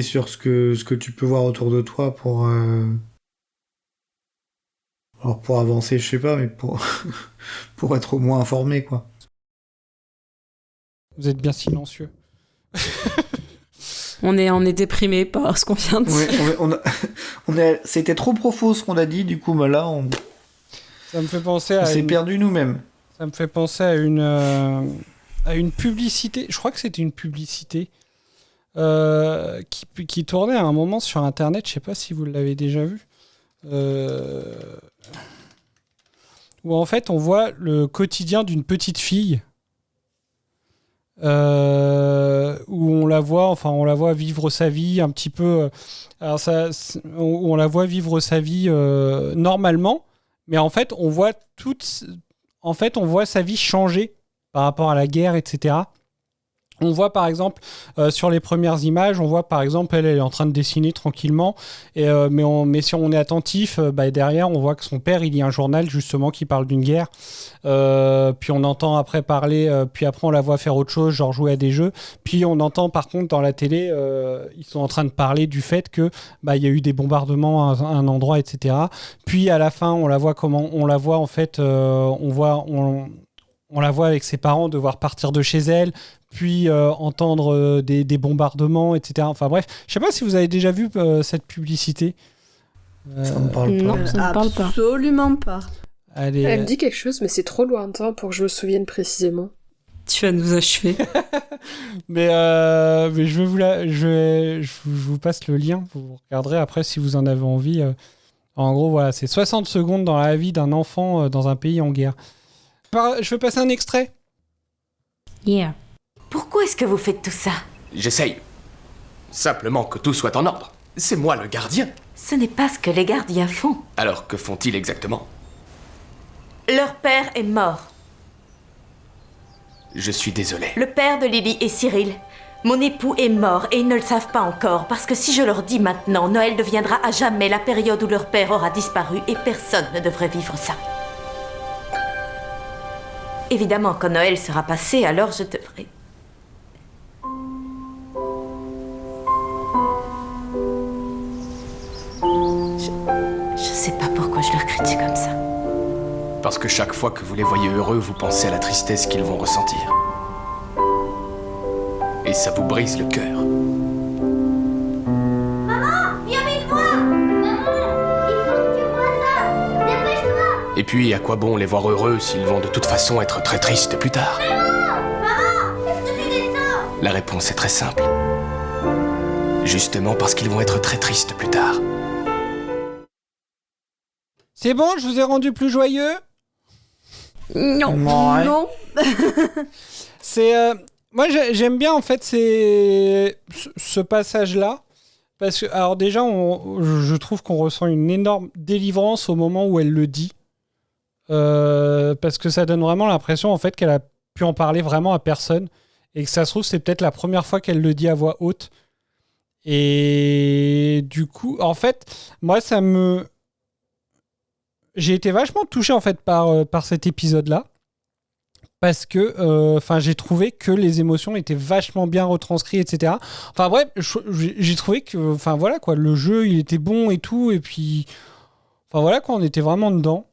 sur ce que tu peux voir autour de toi pour avancer, je sais pas, mais pour être au moins informé, quoi. Vous êtes bien silencieux. On est déprimé par ce qu'on vient de dire. C'était trop profond ce qu'on a dit, du coup, bah là, ça me fait penser on s'est perdu nous-mêmes. Ça me fait penser à une publicité. Je crois que c'était une publicité qui tournait à un moment sur Internet. Je sais pas si vous l'avez déjà vu. Où en fait, on voit le quotidien d'une petite fille. Où on la voit vivre sa vie un petit peu. Où on la voit vivre sa vie normalement, mais en fait, on voit sa vie changer par rapport à la guerre, etc. On voit par exemple sur les premières images, on voit par exemple elle est en train de dessiner tranquillement, mais si on est attentif, derrière on voit que son père il lit un journal justement qui parle d'une guerre. Puis on entend après parler, puis après on la voit faire autre chose, genre jouer à des jeux. Puis on entend par contre dans la télé, ils sont en train de parler du fait que il y a eu des bombardements à un endroit, etc. Puis à la fin on la voit en fait, on la voit avec ses parents devoir partir de chez elle, puis entendre des bombardements, etc. Enfin bref, je sais pas si vous avez déjà vu cette publicité. Ça me parle pas. Non, ça me parle pas. Absolument pas. Elle me dit quelque chose, mais c'est trop lointain pour que je me souvienne précisément. Tu vas nous achever. mais je vous passe le lien, vous regarderez après si vous en avez envie. En gros, voilà, c'est 60 secondes dans la vie d'un enfant dans un pays en guerre. Je vais passer un extrait. Yeah. Pourquoi est-ce que vous faites tout ça? J'essaye. Simplement que tout soit en ordre. C'est moi le gardien. Ce n'est pas ce que les gardiens font. Alors que font-ils exactement? Leur père est mort. Je suis désolé. Le père de Lily et Cyril. Mon époux est mort et ils ne le savent pas encore parce que si je leur dis maintenant, Noël deviendra à jamais la période où leur père aura disparu et personne ne devrait vivre ça. Évidemment, quand Noël sera passé, alors je devrai... Je sais pas pourquoi je leur critique comme ça. Parce que chaque fois que vous les voyez heureux, vous pensez à la tristesse qu'ils vont ressentir. Et ça vous brise le cœur. Maman, viens vite voir! Maman, il faut que tu vois ça! Dépêche-toi! Et puis, à quoi bon les voir heureux s'ils vont de toute façon être très tristes plus tard? Maman, qu'est-ce que tu descends? La réponse est très simple. Justement parce qu'ils vont être très tristes plus tard. C'est bon, je vous ai rendu plus joyeux? Non. Ouais. Non. C'est Moi, j'aime bien, en fait, ce passage-là. Parce que, alors déjà, je trouve qu'on ressent une énorme délivrance au moment où elle le dit. Parce que ça donne vraiment l'impression, en fait, qu'elle a pu en parler vraiment à personne. Et que ça se trouve, c'est peut-être la première fois qu'elle le dit à voix haute. Et du coup, en fait, moi, j'ai été vachement touché, en fait, par cet épisode-là. Parce que j'ai trouvé que les émotions étaient vachement bien retranscrites, etc. Enfin bref, j'ai trouvé que voilà quoi, le jeu il était bon et tout, et puis voilà quoi, on était vraiment dedans.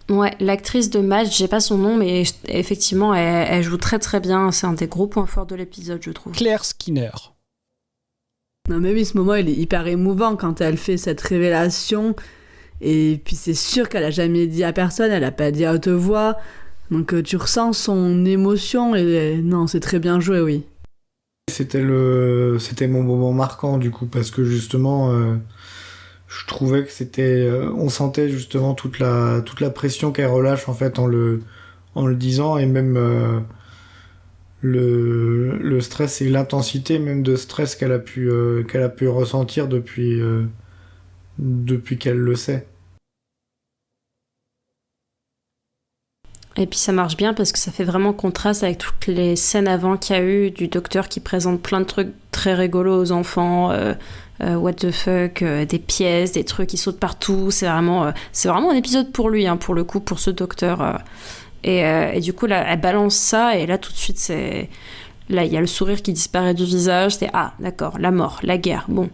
Ouais, l'actrice de Madge, j'ai pas son nom, mais effectivement elle joue très très bien, c'est un des gros points forts de l'épisode, je trouve. Claire Skinner. Non mais oui, ce moment il est hyper émouvant quand elle fait cette révélation, et puis c'est sûr qu'elle a jamais dit à personne, elle a pas dit à haute voix. Donc tu ressens son émotion et non, c'est très bien joué, oui. C'était mon moment marquant du coup parce que justement je trouvais que on sentait justement toute la pression qu'elle relâche en fait en le disant et même le stress et l'intensité même de stress qu'elle a pu ressentir depuis qu'elle le sait. Et puis ça marche bien parce que ça fait vraiment contraste avec toutes les scènes avant qu'il y a eu du docteur qui présente plein de trucs très rigolos aux enfants, what the fuck, des pièces, des trucs qui sautent partout. C'est vraiment un épisode pour lui, pour le coup, pour ce docteur. Et du coup, là, elle balance ça et là, tout de suite, là, il y a le sourire qui disparaît du visage. C'est d'accord, la mort, la guerre, bon.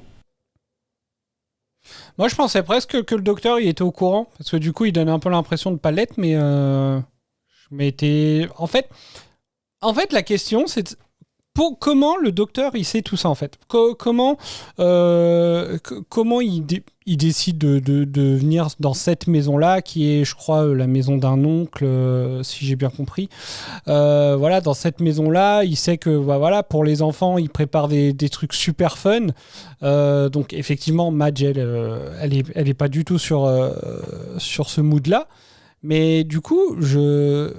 Moi, je pensais presque que le docteur, il était au courant parce que du coup, il donnait un peu l'impression de pas l'être, mais... En fait, la question, c'est comment le docteur il sait tout ça en fait. Comment il décide de venir dans cette maison-là, qui est, je crois, la maison d'un oncle, si j'ai bien compris. Dans cette maison-là, il sait que pour les enfants, il prépare des trucs super fun. Donc effectivement, Madge, elle est pas du tout sur ce mood-là. Mais du coup, que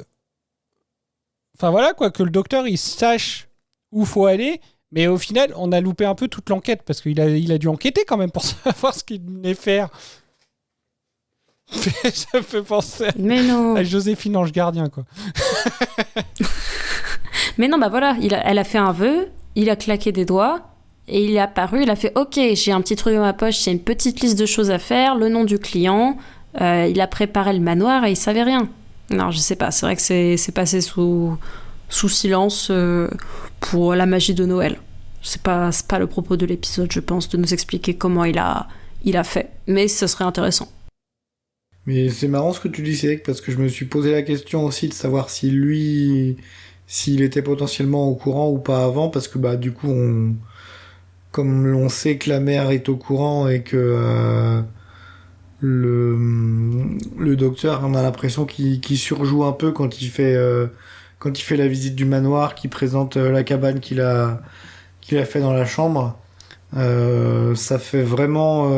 le docteur il sache où faut aller, mais au final, on a loupé un peu toute l'enquête parce qu'il a dû enquêter quand même pour savoir ce qu'il venait faire. Ça me fait penser à Joséphine Ange Gardien, quoi. Mais non, elle a fait un vœu, il a claqué des doigts. Et il est apparu, il a fait « Ok, j'ai un petit truc dans ma poche, j'ai une petite liste de choses à faire, le nom du client... » il a préparé le manoir et il savait rien. Non, je sais pas, c'est vrai que c'est passé sous silence pour la magie de Noël. C'est pas le propos de l'épisode, je pense, de nous expliquer comment il a fait. Mais ce serait intéressant. Mais c'est marrant ce que tu dis, Cédric, parce que je me suis posé la question aussi de savoir s'il était potentiellement au courant ou pas avant, parce que du coup, comme on sait que la mère est au courant et que... Le docteur, on a l'impression qu'il surjoue un peu quand il fait la visite du manoir, qu'il présente la cabane qu'il a fait dans la chambre. Ça fait vraiment,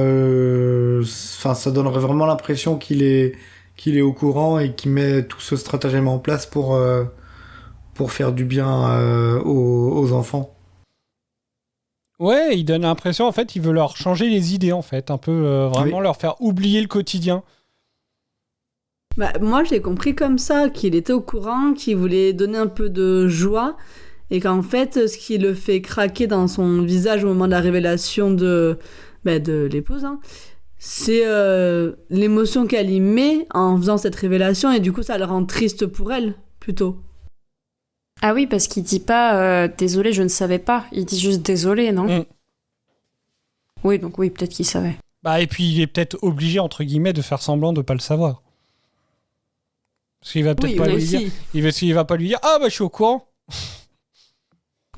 ça donnerait vraiment l'impression qu'il est au courant et qu'il met tout ce stratagème en place pour faire du bien aux enfants. Ouais, il donne l'impression, en fait, il veut leur changer les idées, en fait, un peu, vraiment leur faire oublier le quotidien. Moi, j'ai compris comme ça, qu'il était au courant, qu'il voulait donner un peu de joie, et qu'en fait, ce qui le fait craquer dans son visage au moment de la révélation de l'épouse, c'est l'émotion qu'elle y met en faisant cette révélation, et du coup, ça le rend triste pour elle, plutôt. Ah oui, parce qu'il dit pas désolé, je ne savais pas. Il dit juste désolé, non ? Oui, donc oui, peut-être qu'il savait. Et puis il est peut-être obligé, entre guillemets, de faire semblant de pas le savoir. Parce qu'il va peut-être pas lui dire. Il va pas lui dire je suis au courant.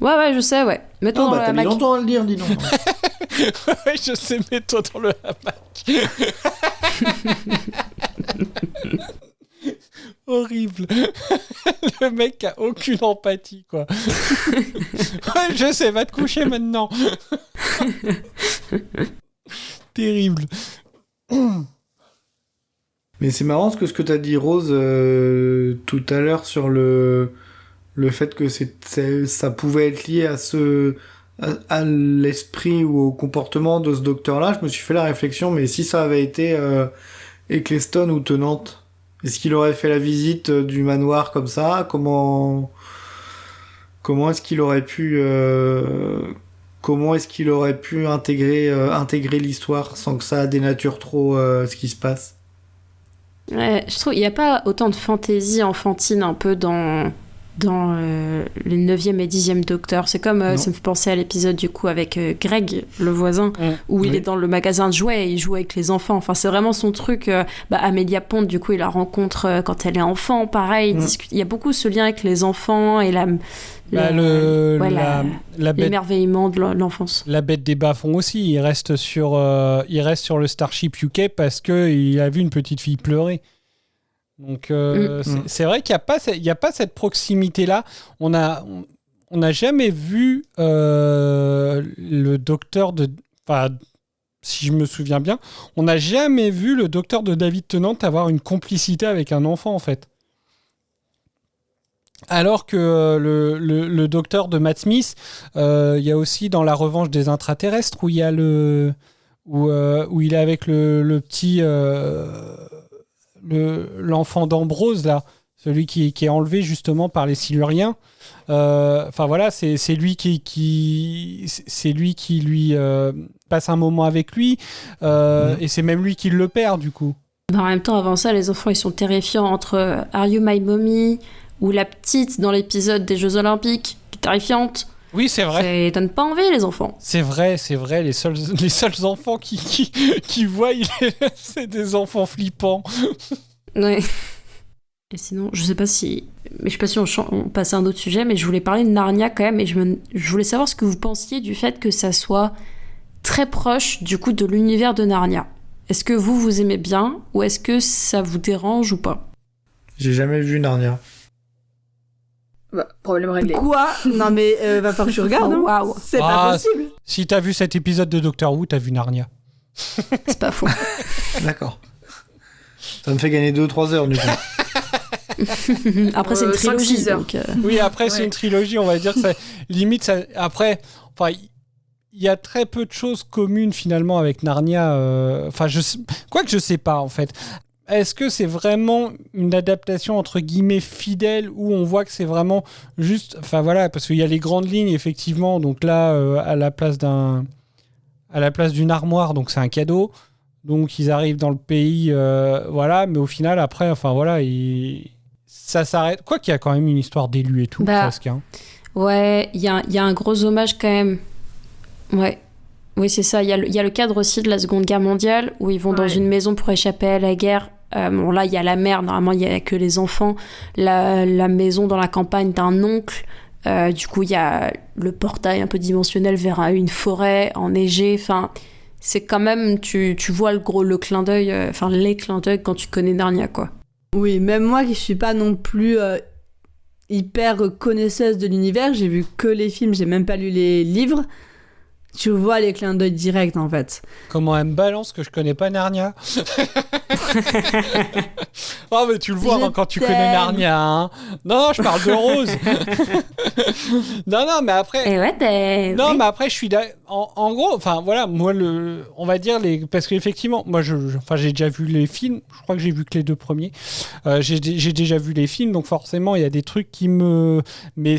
Ouais, je sais, ouais. Mets-toi dans le hamac. T'as mis longtemps à le dire, dis donc. Ouais, je sais, mets-toi dans le hamac. Horrible. Le mec a aucune empathie, quoi. Ouais, je sais, va te coucher maintenant. Terrible. Mais c'est marrant ce que t'as dit, Rose, tout à l'heure sur le le fait que ça pouvait être lié à l'esprit ou au comportement de ce docteur-là, je me suis fait la réflexion, mais si ça avait été Eccleston ou Tennant, est-ce qu'il aurait fait la visite du manoir comme ça? Comment est-ce qu'il aurait pu intégrer l'histoire sans que ça dénature trop ce qui se passe? Ouais, je trouve qu'il n'y a pas autant de fantaisie enfantine un peu dans les 9e et 10e Docteur. C'est comme, ça me fait penser à l'épisode du coup avec Greg, le voisin, où il est dans le magasin de jouets et il joue avec les enfants. Enfin, c'est vraiment son truc. Amélia Pond, du coup, il la rencontre quand elle est enfant, pareil. Il y a beaucoup ce lien avec les enfants et l'émerveillement de l'enfance. La bête des bas-fonds aussi, il reste sur le Starship UK parce qu'il a vu une petite fille pleurer. Donc c'est vrai qu'il n'y a pas cette proximité-là. On n'a jamais vu le docteur de... Enfin, si je me souviens bien, on n'a jamais vu le docteur de David Tennant avoir une complicité avec un enfant, en fait. Alors que le docteur de Matt Smith, il y a aussi dans La Revanche des Intraterrestres où il y a où il est avec le petit l'enfant d'Ambrose là, celui qui est enlevé justement par les Siluriens. Enfin voilà, c'est lui qui lui passe un moment avec lui et c'est même lui qui le perd du coup. En même temps, avant ça, les enfants ils sont terrifiants entre Are You My Mommy ou la petite dans l'épisode des Jeux Olympiques qui est terrifiante. Oui, c'est vrai. Ça donne pas envie, les enfants. C'est vrai. Les seuls enfants qui voient, c'est des enfants flippants. Ouais. Et sinon, je sais pas si on passe à un autre sujet, mais je voulais parler de Narnia quand même, et je voulais savoir ce que vous pensiez du fait que ça soit très proche, du coup, de l'univers de Narnia. Est-ce que vous aimez bien, ou est-ce que ça vous dérange ou pas? J'ai jamais vu Narnia. Problème réglé. Quoi? Non mais va falloir que tu regardes. Oh, waouh. C'est pas possible. Si t'as vu cet épisode de Doctor Who, t'as vu Narnia. C'est pas faux. D'accord. Ça me fait gagner 2-3 heures du coup. Après c'est une trilogie. Donc, Oui, après c'est une trilogie, on va dire que ça, limite ça. Après, enfin, il y a très peu de choses communes finalement avec Narnia. Enfin, quoique je sais pas en fait. Est-ce que c'est vraiment une adaptation entre guillemets fidèle où on voit que c'est vraiment juste... Enfin voilà, parce qu'il y a les grandes lignes effectivement, donc là à la place d'une armoire, donc c'est un cadeau, donc ils arrivent dans le pays, voilà, mais au final après, enfin voilà, ça s'arrête. Quoi qu'il y a quand même une histoire d'élus et tout, presque. Hein. Ouais, il y a un gros hommage quand même. Ouais. Oui, c'est ça. Il y a le cadre aussi de la Seconde Guerre mondiale où ils vont dans une maison pour échapper à la guerre. Bon, là, il y a la mère. Normalement, il n'y a que les enfants. La maison dans la campagne d'un oncle. Du coup, il y a le portail un peu dimensionnel vers une forêt enneigée. Enfin, c'est quand même... Tu vois le clin d'œil... Enfin, les clins d'œil quand tu connais Narnia, quoi. Oui, même moi qui ne suis pas non plus hyper connaisseuse de l'univers, j'ai vu que les films, j'ai même pas lu les livres. Tu vois les clins d'œil directs, en fait. Comment elle me balance que je connais pas Narnia. Oh, mais tu le vois quand tu connais Narnia. Hein. Non, je parle de Rose. non, mais après... mais après, je suis... En gros, enfin, voilà, moi, on va dire... Parce qu'effectivement, moi, j'ai déjà vu les films. Je crois que j'ai vu que les 2 premiers. J'ai déjà vu les films, donc forcément, il y a des trucs qui me... Mais...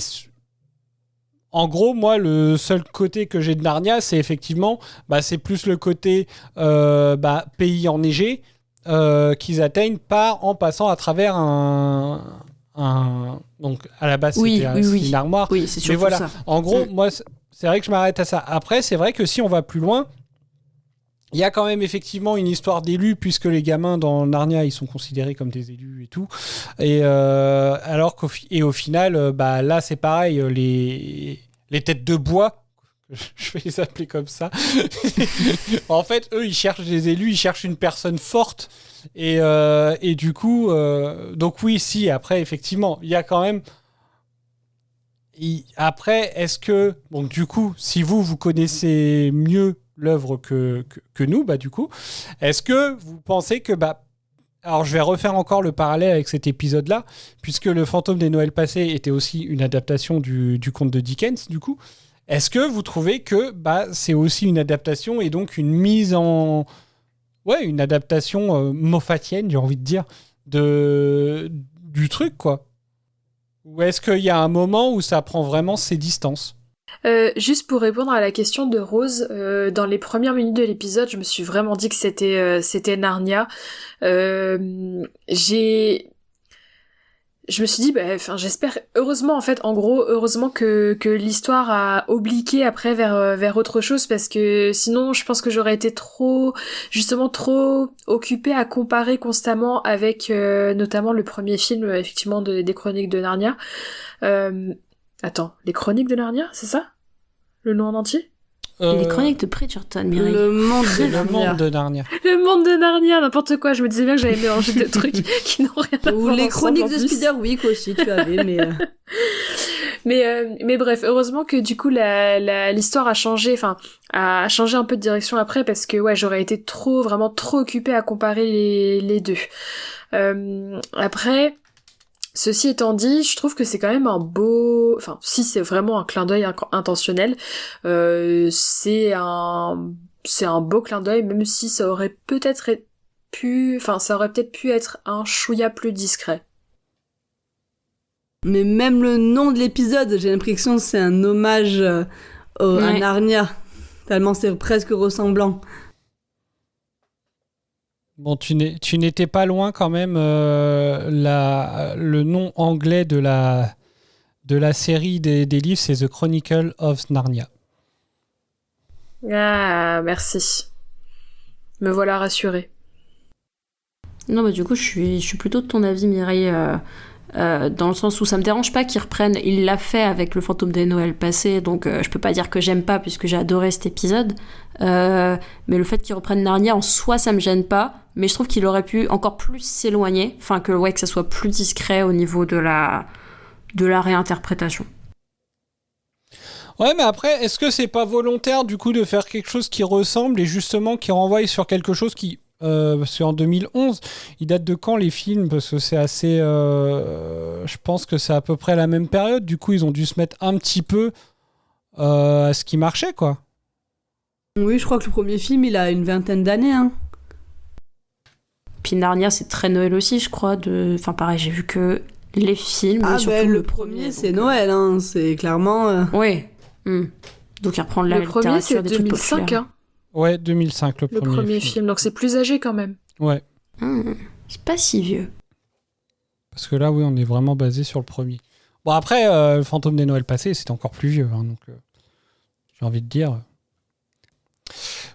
En gros, moi, le seul côté que j'ai de Narnia, c'est effectivement, c'est plus le côté pays enneigé qu'ils atteignent en passant à travers donc à la base c'était une armoire. Oui, c'est surtout mais voilà. Ça. En gros, moi, c'est vrai que je m'arrête à ça. Après, c'est vrai que si on va plus loin, il y a quand même effectivement une histoire d'élus, puisque les gamins dans Narnia, ils sont considérés comme des élus et tout. Et au final, là, c'est pareil, les têtes de bois, je vais les appeler comme ça. En fait, eux, ils cherchent des élus, ils cherchent une personne forte. Et du coup, donc oui, si, après, effectivement, il y a quand même... Après, est-ce que... Donc du coup, si vous connaissez mieux l'œuvre que nous, du coup, est-ce que vous pensez que Alors, je vais refaire encore le parallèle avec cet épisode-là, puisque Le Fantôme des Noëls passés était aussi une adaptation du conte de Dickens, du coup. Est-ce que vous trouvez que c'est aussi une adaptation et donc une mise en... Ouais, une adaptation moffatienne, j'ai envie de dire, du truc, quoi. Ou est-ce qu'il y a un moment où ça prend vraiment ses distances ? Juste pour répondre à la question de Rose, dans les premières minutes de l'épisode, je me suis vraiment dit que c'était Narnia. Je me suis dit, j'espère, heureusement que l'histoire a obliqué après vers autre chose, parce que sinon, je pense que j'aurais été trop occupée à comparer constamment avec, notamment le premier film, effectivement, des Chroniques de Narnia. Attends, les Chroniques de Narnia, c'est ça? Le nom en entier? Les Chroniques de Bridgerton, Mireille. Le monde de Narnia. Le monde de Narnia, n'importe quoi. Je me disais bien que j'avais mélangé deux trucs qui n'ont rien à voir. Ou les ensemble, Chroniques de Spiderwick aussi, tu avais, mais... mais bref, heureusement que du coup l'histoire a changé un peu de direction après, parce que ouais, j'aurais été vraiment trop occupée à comparer les deux. Après, ceci étant dit, je trouve que c'est quand même si c'est vraiment un clin d'œil intentionnel, c'est un beau clin d'œil, même si ça aurait peut-être pu être un chouïa plus discret. Mais même le nom de l'épisode, j'ai l'impression que c'est un hommage à Narnia, tellement c'est presque ressemblant. Bon, tu n'étais pas loin quand même. Le nom anglais de la série des livres, c'est The Chronicle of Narnia. Ah, merci. Me voilà rassurée. Non, du coup, je suis plutôt de ton avis, Mireille, dans le sens où ça me dérange pas qu'ils reprennent. Il l'a fait avec Le Fantôme des Noëls passés, donc je peux pas dire que j'aime pas, puisque j'ai adoré cet épisode. Mais le fait qu'ils reprennent Narnia en soi, ça me gêne pas. Mais je trouve qu'il aurait pu encore plus s'éloigner, que ça soit plus discret au niveau de la réinterprétation. Ouais, mais après, est-ce que c'est pas volontaire du coup de faire quelque chose qui ressemble et justement qui renvoie sur quelque chose qui... c'est en 2011. Il date de quand les films? Parce que c'est assez... je pense que c'est à peu près la même période. Du coup, ils ont dû se mettre un petit peu à ce qui marchait, quoi. Oui, je crois que le premier film, il a une 20aine d'années, hein. Puis Narnia, c'est très Noël aussi, je crois. Pareil, j'ai vu que les films... Ah, surtout le premier, c'est Noël, hein. C'est clairement... Oui. Donc, il reprend la littérature, premier, c'est des trucs 2005, populaires. hein. Ouais, 2005, le premier film. Donc c'est plus âgé quand même. Ouais. C'est pas si vieux. Parce que là, oui, on est vraiment basé sur le premier. Bon, après, Le Fantôme des Noëls passés, c'était encore plus vieux. Hein, donc, j'ai envie de dire...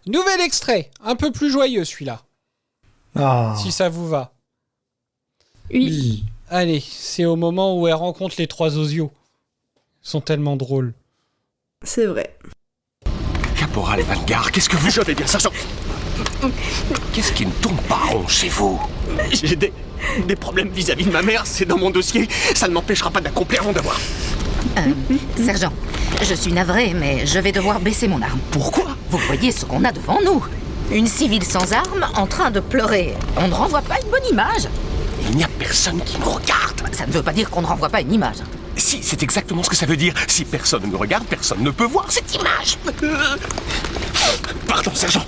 Nouvel extrait, un peu plus joyeux celui-là. Ah. Si ça vous va. Oui. Allez, c'est au moment où elle rencontre les trois osios. Ils sont tellement drôles. C'est vrai. Caporal Valgar, qu'est-ce que vous... Je vais bien, sergent. Qu'est-ce qui ne tourne pas rond chez vous? J'ai des problèmes vis-à-vis de ma mère, c'est dans mon dossier. Ça ne m'empêchera pas d'accomplir mon devoir. Sergent, je suis navré, mais je vais devoir baisser mon arme. Pourquoi? Vous voyez ce qu'on a devant nous. Une civile sans arme en train de pleurer. On ne renvoie pas une bonne image. Il n'y a personne qui me regarde. Ça ne veut pas dire qu'on ne renvoie pas une image. Si, c'est exactement ce que ça veut dire. Si personne ne me regarde, personne ne peut voir cette image. Pardon, sergent.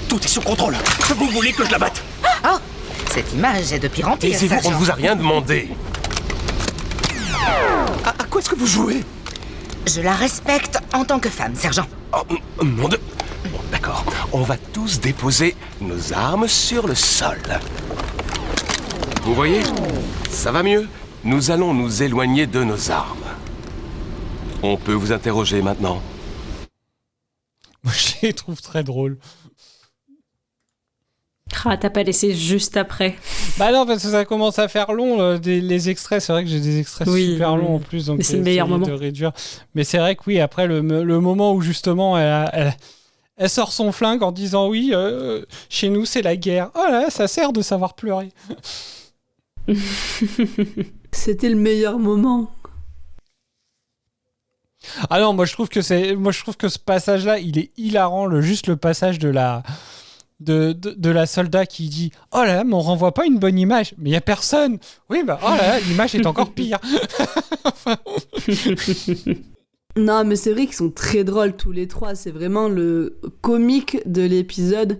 Tout est sous contrôle. Vous voulez que je la batte? Oh, cette image est de pire en pire, Taisez-vous, sergent. on ne vous a rien demandé. À quoi est-ce que vous jouez? Je la respecte en tant que femme, sergent. Oh, mon Dieu. Bon, d'accord. On va tous déposer nos armes sur le sol. Vous voyez? Ça va mieux. Nous allons nous éloigner de nos armes. On peut vous interroger maintenant. Moi, je les trouve très drôles. Ah, t'as pas laissé juste après. Bah non, parce que ça commence à faire long, les extraits. C'est vrai que j'ai des extraits super longs en plus. Donc mais c'est le meilleur moment. De réduire. Mais c'est vrai que oui, après, le moment où justement elle sort son flingue en disant oui, chez nous, c'est la guerre. Oh là, ça sert de savoir pleurer. C'était le meilleur moment. Ah non, moi je trouve que ce passage-là, il est hilarant. Juste le passage de de la soldat qui dit « Oh là là, mais on renvoie pas une bonne image. » Mais il y a personne. Oui, bah, oh là là, l'image est encore pire. Non, mais c'est vrai qu'ils sont très drôles tous les trois. C'est vraiment le comique de l'épisode.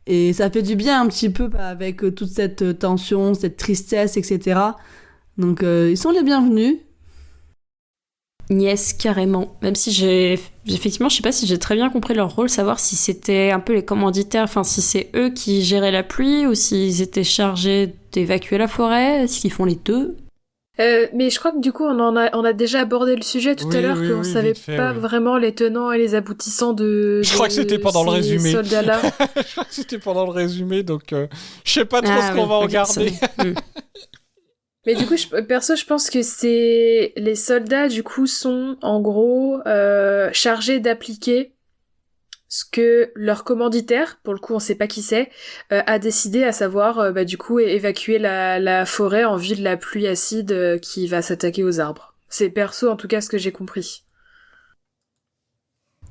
Et ça fait du bien un petit peu avec toute cette tension, cette tristesse, etc. Donc, ils sont les bienvenus. Yes, carrément. Même si effectivement, je sais pas si j'ai très bien compris leur rôle, savoir si c'était un peu les commanditaires, enfin si c'est eux qui géraient la pluie ou s'ils étaient chargés d'évacuer la forêt, est-ce qu'ils font les deux? Mais je crois que du coup, on a déjà abordé le sujet tout à l'heure, qu'on savait pas vraiment les tenants et les aboutissants de. Je crois que c'était pendant le résumé. Soldats-là. Je crois que c'était pendant le résumé, donc je sais pas trop ce qu'on va regarder. Mais du coup, perso, je pense que c'est les soldats, du coup, sont en gros chargés d'appliquer ce que leur commanditaire, pour le coup on sait pas qui c'est, a décidé, à savoir du coup évacuer la forêt en vue de la pluie acide qui va s'attaquer aux arbres. C'est perso en tout cas ce que j'ai compris.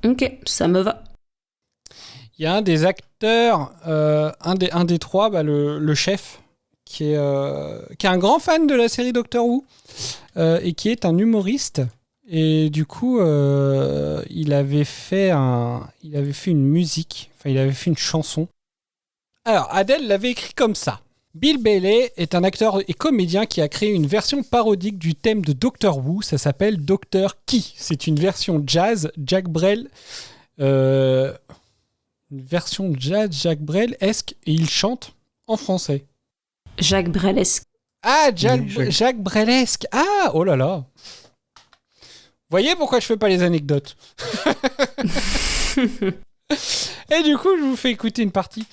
Ok, ça me va. Il y a un des acteurs, un des trois, le chef, qui est un grand fan de la série Doctor Who et qui est un humoriste. Et du coup, il avait fait une musique, enfin il avait fait une chanson. Alors, Adèle l'avait écrit comme ça. Bill Bailey est un acteur et comédien qui a créé une version parodique du thème de Doctor Who. Ça s'appelle Doctor Key. C'est une version jazz, Jacques Brel. Une version jazz, Jacques Brel-esque, et il chante en français. Jacques Brelesque. Ah, Jacques Brelesque. Ah, oh là là. Voyez pourquoi je fais pas les anecdotes. Et du coup, je vous fais écouter une partie.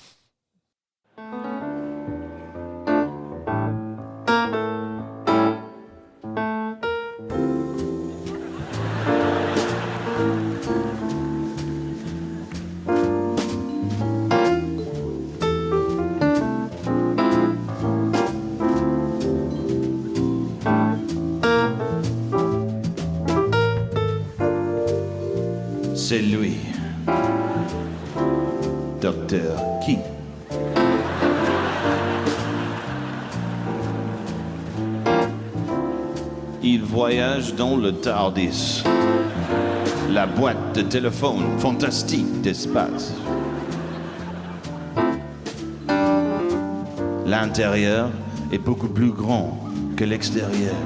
C'est lui, Docteur Key. Il voyage dans le TARDIS, la boîte de téléphone fantastique d'espace. L'intérieur est beaucoup plus grand que l'extérieur.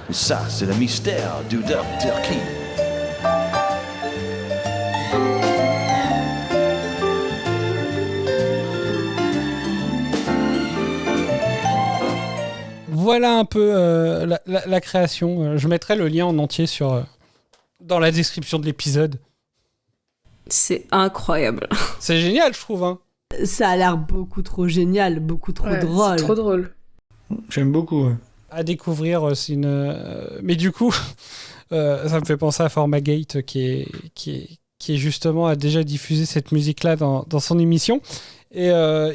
Et ça, c'est le mystère du Docteur Key. Voilà un peu la création. Je mettrai le lien en entier dans la description de l'épisode. C'est incroyable. C'est génial, je trouve. Hein. Ça a l'air beaucoup trop génial, beaucoup trop drôle. C'est trop drôle. J'aime beaucoup. Ouais. À découvrir, c'est une. Mais du coup, ça me fait penser à Formagate qui justement a déjà diffusé cette musique-là dans son émission et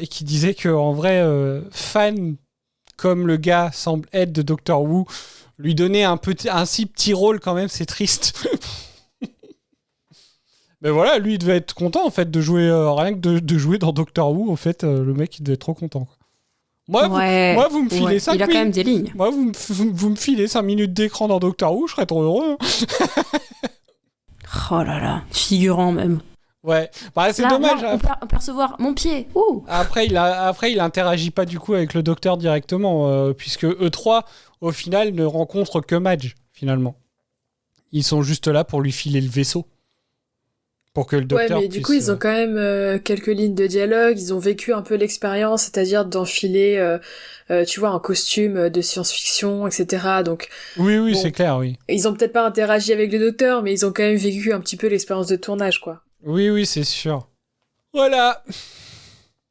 qui disait qu'en vrai, fan comme le gars semble être de Doctor Who, lui donner un si petit rôle quand même, c'est triste. Mais voilà, lui il devait être content en fait de jouer, rien que de jouer dans Doctor Who, en fait, le mec il devait être trop content. Quoi. Moi, vous me filez 5 minutes. Il a quand même des lignes. Moi, vous me filez 5 minutes d'écran dans Doctor Who, je serais trop heureux. Hein. Oh là là, figurant même. Ouais, bah, c'est là, dommage. Là, on peut apercevoir mon pied. Ouh. Après, il interagit pas du coup avec le docteur directement, puisque eux trois, au final, ne rencontrent que Madge, finalement. Ils sont juste là pour lui filer le vaisseau. Pour que le docteur mais du coup, ils ont quand même quelques lignes de dialogue, ils ont vécu un peu l'expérience, c'est-à-dire d'enfiler, tu vois, un costume de science-fiction, etc. Donc, oui, bon, c'est clair, oui. Ils ont peut-être pas interagi avec le docteur, mais ils ont quand même vécu un petit peu l'expérience de tournage, quoi. Oui, c'est sûr. Voilà.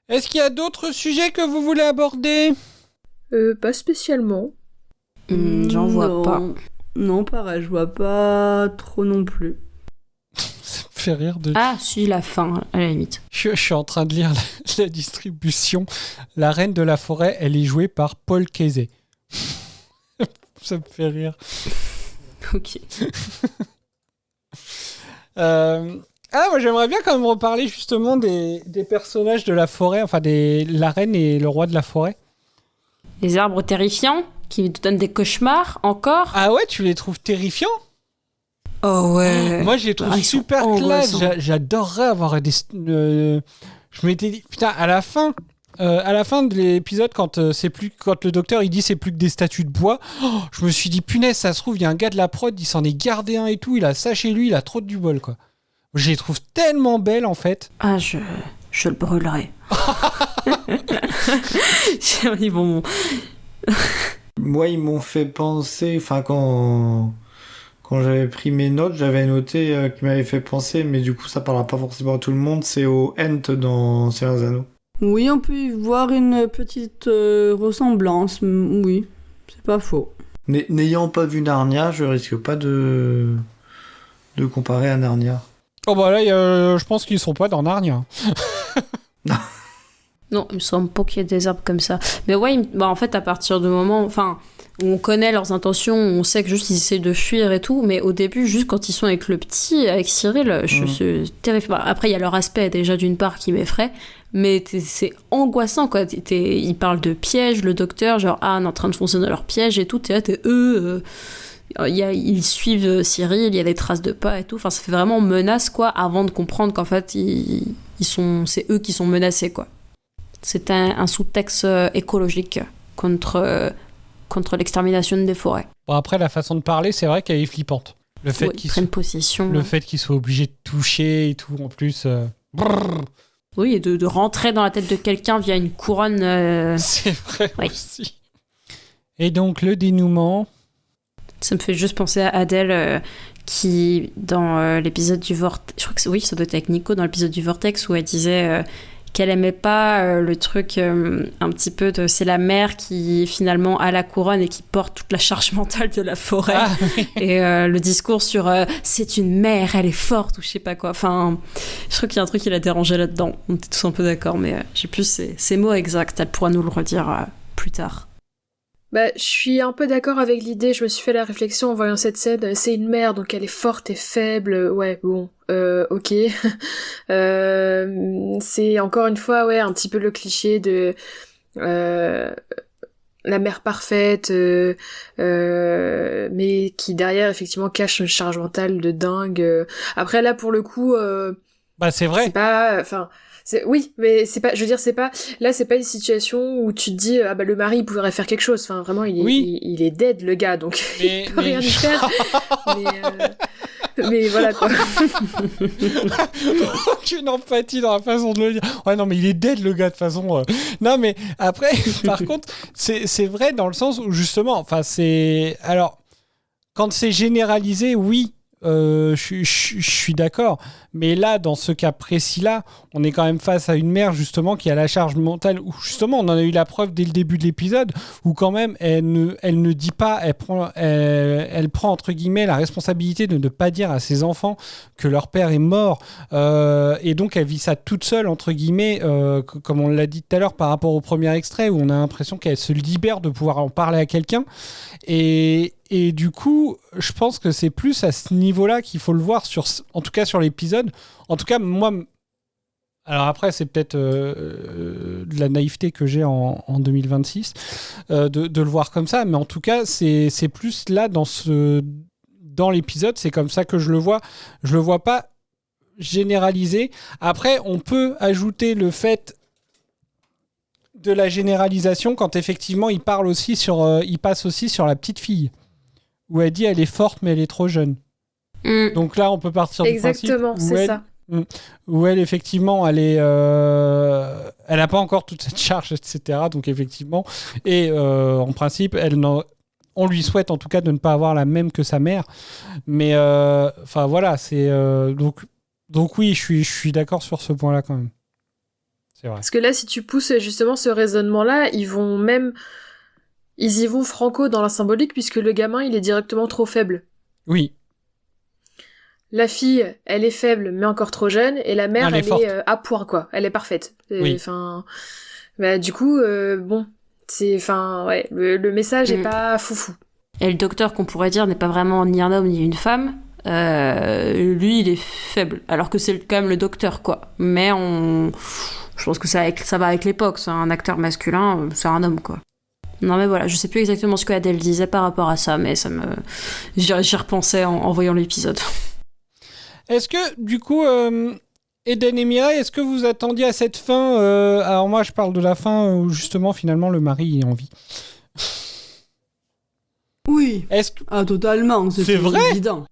Est-ce qu'il y a d'autres sujets que vous voulez aborder ? Pas spécialement. J'en vois pas. Non, pareil, je vois pas trop non plus. Ça me fait rire de... Ah, si, la fin, à la limite. Je suis en train de lire la distribution. La reine de la forêt, elle est jouée par Paul Kesey. Ça me fait rire. Ok. Ah, moi j'aimerais bien quand même reparler justement des personnages de la forêt, enfin la reine et le roi de la forêt. Les arbres terrifiants qui te donnent des cauchemars encore. Ah ouais, tu les trouves terrifiants? Oh ouais. Moi je les trouve super classe. J'adorerais avoir des... je m'étais dit, putain, à la fin de l'épisode, quand le docteur il dit c'est plus que des statues de bois, je me suis dit punaise, ça se trouve il y a un gars de la prod, il s'en est gardé un et tout, il a ça chez lui, il a trop du bol quoi. Je les trouve tellement belles en fait. Ah, je le brûlerai. Ils vont... Moi, ils m'ont fait penser, enfin quand j'avais pris mes notes, j'avais noté qui m'avait fait penser, mais du coup ça parlera pas forcément à tout le monde, c'est au Ent dans Seigneur des Anneaux. Oui, on peut y voir une petite ressemblance, oui, c'est pas faux. N'ayant pas vu Narnia, je risque pas de comparer à Narnia. Oh bah là, je pense qu'ils sont pas dans Narnia. Non, il me semble pas qu'il y ait des arbres comme ça. Mais ouais, en fait, à partir du moment où on connaît leurs intentions, on sait que juste ils essaient de fuir et tout, mais au début, juste quand ils sont avec le petit, avec Cyril, je suis terrifiée. Après, il y a leur aspect déjà d'une part qui m'effraie, mais c'est angoissant quoi. Ils parlent de pièges, le docteur, genre on est en train de foncer dans leur piège et tout, ils suivent Cyril, il y a des traces de pas et tout, enfin ça fait vraiment menace quoi, avant de comprendre qu'en fait c'est eux qui sont menacés quoi. C'est un sous-texte écologique contre l'extermination des forêts. Bon, après la façon de parler, c'est vrai qu'elle est flippante. Le fait qu'ils prennent possession. Le fait qu'ils soient obligés de toucher et tout en plus. Oui, et de rentrer dans la tête de quelqu'un via une couronne. C'est vrai aussi. Et donc le dénouement. Ça me fait juste penser à Adèle qui, dans l'épisode du Vortex, je crois que ça doit être avec Nico, dans l'épisode du Vortex, où elle disait qu'elle aimait pas le truc un petit peu de c'est la mère qui finalement a la couronne et qui porte toute la charge mentale de la forêt. Ah, oui. Et le discours sur c'est une mère, elle est forte ou je sais pas quoi. Enfin, je crois qu'il y a un truc qui l'a dérangé là-dedans. On était tous un peu d'accord, mais j'ai plus ces mots exacts. Elle pourra nous le redire plus tard. Bah, je suis un peu d'accord avec l'idée, je me suis fait la réflexion en voyant cette scène, c'est une mère, donc elle est forte et faible, ouais, bon, ok. C'est encore une fois, ouais, un petit peu le cliché de la mère parfaite, mais qui derrière, effectivement, cache une charge mentale de dingue. Après, là, pour le coup... bah, c'est vrai. C'est pas... Enfin... Oui, mais c'est pas, je veux dire, c'est pas une situation où tu te dis, ah bah le mari, il pourrait faire quelque chose. Enfin, vraiment, il est dead, le gars, donc il peut rien lui faire. mais voilà, quoi. Aucune empathie dans la façon de le dire. Ouais, non, mais il est dead, le gars, de toute façon. Non, mais après, par contre, c'est vrai dans le sens où, justement, enfin, c'est... Alors, quand c'est généralisé, oui, je suis d'accord, mais là dans ce cas précis là on est quand même face à une mère justement qui a la charge mentale où justement on en a eu la preuve dès le début de l'épisode où quand même elle ne dit pas, elle prend entre guillemets la responsabilité de ne pas dire à ses enfants que leur père est mort et donc elle vit ça toute seule entre guillemets comme on l'a dit tout à l'heure par rapport au premier extrait où on a l'impression qu'elle se libère de pouvoir en parler à quelqu'un et du coup, je pense que c'est plus à ce niveau-là qu'il faut le voir, en tout cas sur l'épisode. En tout cas, moi... Alors après, c'est peut-être de la naïveté que j'ai en 2026, de le voir comme ça. Mais en tout cas, c'est plus là, dans l'épisode, c'est comme ça que je le vois. Je le vois pas généralisé. Après, on peut ajouter le fait... de la généralisation quand effectivement il passe aussi sur la petite fille où elle dit elle est forte mais elle est trop jeune. Donc là on peut partir du principe exactement, c'est ça. Où elle effectivement elle est elle a pas encore toute cette charge etc. Donc effectivement et en principe on lui souhaite en tout cas de ne pas avoir la même que sa mère mais enfin voilà c'est donc oui je suis d'accord sur ce point là quand même. C'est vrai. Parce que là, si tu pousses justement ce raisonnement-là, ils y vont franco dans la symbolique, puisque le gamin, il est directement trop faible. Oui. La fille, elle est faible, mais encore trop jeune, et la mère, elle est à point, quoi. Elle est parfaite. Enfin, bah, du coup, bon, le message est pas foufou. Et le docteur, qu'on pourrait dire, n'est pas vraiment ni un homme ni une femme. lui, il est faible. Alors que c'est quand même le docteur, quoi. Mais je pense que ça va avec l'époque. C'est un acteur masculin, c'est un homme, quoi. Non, mais voilà, je sais plus exactement ce que Adèle disait par rapport à ça, mais j'y repensais en voyant l'épisode. Est-ce que, du coup, Eden et Mireille, est-ce que vous attendiez à cette fin alors moi, je parle de la fin où, justement, finalement, le mari est en vie. Oui. Totalement. C'est vrai évident.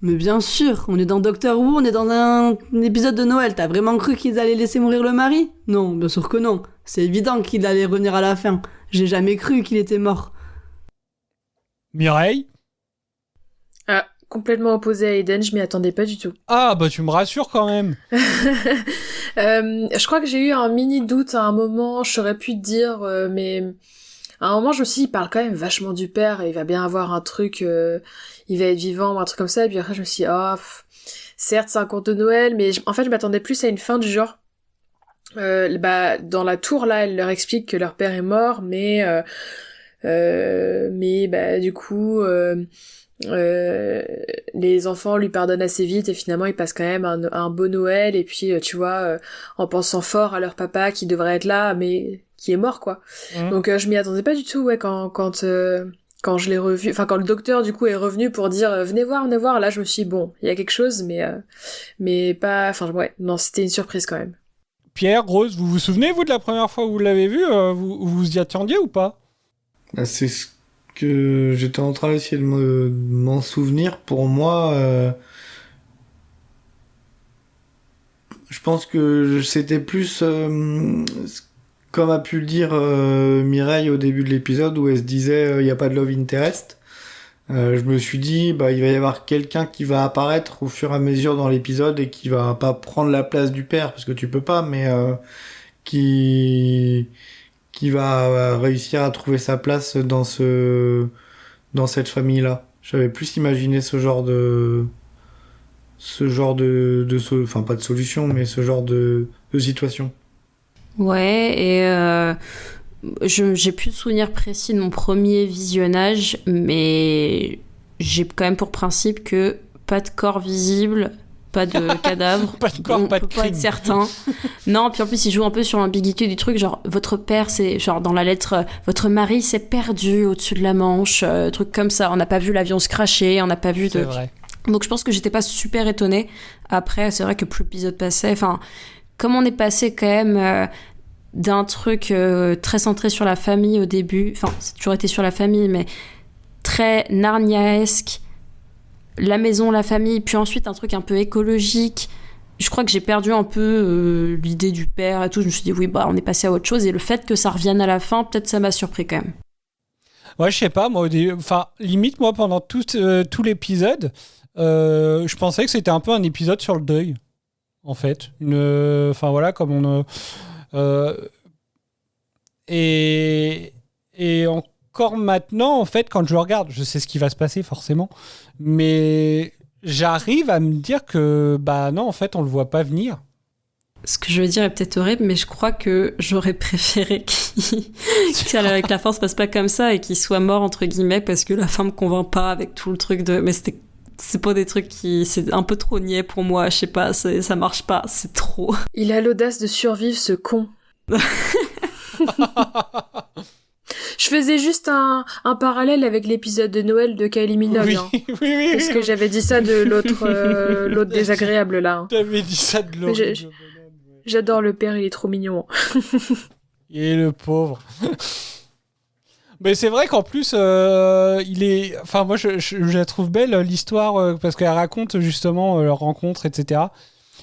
Mais bien sûr, on est dans Doctor Who, on est dans un épisode de Noël. T'as vraiment cru qu'ils allaient laisser mourir le mari ? Non, bien sûr que non. C'est évident qu'il allait revenir à la fin. J'ai jamais cru qu'il était mort. Mireille ? Complètement opposé à Eden, je m'y attendais pas du tout. Ah, bah tu me rassures quand même. Je crois que j'ai eu un mini doute à un moment, j'aurais pu te dire, mais à un moment je me suis dit, il parle quand même vachement du père, et il va bien avoir un truc, il va être vivant ou un truc comme ça, et puis après je me suis dit, certes c'est un conte de Noël, mais en fait je m'attendais plus à une fin du genre, dans la tour là, elle leur explique que leur père est mort, mais du coup... les enfants lui pardonnent assez vite et finalement ils passent quand même un beau Noël et puis tu vois en pensant fort à leur papa qui devrait être là mais qui est mort quoi. Donc je m'y attendais pas du tout quand je l'ai revu, enfin quand le docteur du coup est revenu pour dire venez voir, là je me suis dit bon il y a quelque chose mais pas, enfin ouais non c'était une surprise quand même. Pierre, Rose, vous vous souvenez vous de la première fois où vous l'avez vu, vous y attendiez ou pas? C'est ce que j'étais en train d'essayer de m'en souvenir. Pour moi, je pense que c'était plus comme a pu le dire Mireille au début de l'épisode où elle se disait il n'y a pas de love interest. Je me suis dit il va y avoir quelqu'un qui va apparaître au fur et à mesure dans l'épisode et qui va pas prendre la place du père parce que tu peux pas, mais qui va réussir à trouver sa place dans cette famille-là. J'avais plus imaginé ce genre de enfin pas de solution, mais ce genre de situation. Ouais, et j'ai plus de souvenirs précis de mon premier visionnage, mais j'ai quand même pour principe que pas de corps visible, pas de cadavre, pas de corps, on pas de peut pas crime. être certain. Non, puis en plus il joue un peu sur l'ambiguïté du truc, genre votre père c'est genre dans la lettre votre mari s'est perdu au-dessus de la Manche, truc comme ça. On n'a pas vu l'avion se crasher, on n'a pas vu C'est vrai. Donc je pense que j'étais pas super étonnée. Après c'est vrai que plus l'épisode passait, enfin comme on est passé quand même d'un truc très centré sur la famille au début, enfin c'est toujours été sur la famille mais très narniaesque. La maison, la famille, puis ensuite un truc un peu écologique. Je crois que j'ai perdu un peu l'idée du père et tout. Je me suis dit, oui, on est passé à autre chose. Et le fait que ça revienne à la fin, peut-être ça m'a surpris quand même. Ouais, je sais pas, moi, limite, moi, pendant tout l'épisode, je pensais que c'était un peu un épisode sur le deuil, en fait. Enfin, voilà, comme on... Et encore maintenant, en fait, quand je le regarde, je sais ce qui va se passer, forcément, mais j'arrive à me dire que, non, en fait, on le voit pas venir. Ce que je veux dire est peut-être horrible, mais je crois que j'aurais préféré que la fin se passe pas comme ça et qu'il soit mort, entre guillemets, parce que la fin me convainc pas avec tout le truc de... Mais c'est pas des trucs c'est un peu trop niais pour moi, je sais pas, ça marche pas, c'est trop. Il a l'audace de survivre, ce con. Je faisais juste un parallèle avec l'épisode de Noël de Kylie Minogue. Oui, hein. oui. Parce que j'avais dit ça de l'autre désagréable, là. Hein. T'avais dit ça de l'autre. J'adore le père, il est trop mignon. Et le pauvre. Mais c'est vrai qu'en plus, il est... Enfin, moi, je la trouve belle, l'histoire, parce qu'elle raconte justement leur rencontre, etc.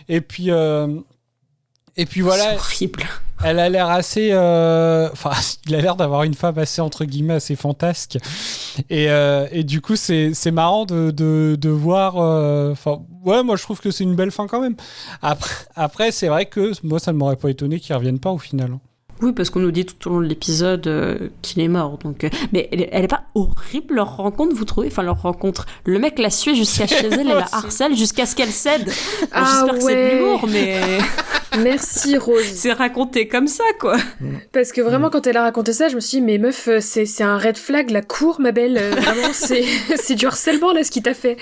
Et puis voilà... C'est horrible. Elle a l'air assez... Enfin, il a l'air d'avoir une femme assez, entre guillemets, assez fantasque. Et du coup, c'est marrant de voir... Enfin, ouais, moi, je trouve que c'est une belle fin quand même. Après, c'est vrai que moi, ça ne m'aurait pas étonné qu'ils ne reviennent pas au final. Oui, parce qu'on nous dit tout au long de l'épisode qu'il est mort. Donc, mais elle est pas horrible, leur rencontre, vous trouvez? Enfin, leur rencontre. Le mec la suit jusqu'à chez elle, elle la harcèle jusqu'à ce qu'elle cède. J'espère que c'est de l'humour, mais... Merci Rose. C'est raconté comme ça, quoi. Parce que vraiment, quand elle a raconté ça, je me suis dit, mais meuf, c'est un red flag, la cour, ma belle. Vraiment, c'est du harcèlement, là, ce qu'il t'a fait.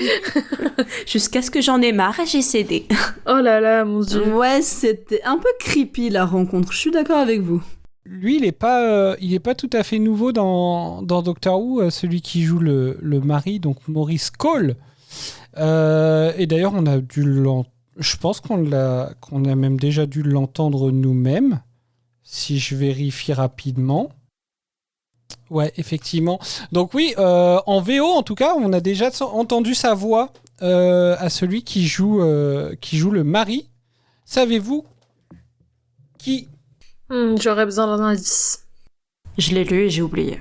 Jusqu'à ce que j'en ai marre et j'ai cédé. Oh là là, mon Dieu. Ouais, c'était un peu creepy, la rencontre. Je suis d'accord avec vous. Lui, il est pas tout à fait nouveau dans Doctor Who, celui qui joue le mari, donc Maurice Cole. Et d'ailleurs, on a dû je pense qu'on a même déjà dû l'entendre nous-mêmes, si je vérifie rapidement. Ouais, effectivement. Donc oui, en VO, en tout cas, on a déjà entendu sa voix à celui qui joue le mari. Savez-vous qui? J'aurais besoin d'un indice. Je l'ai lu et j'ai oublié.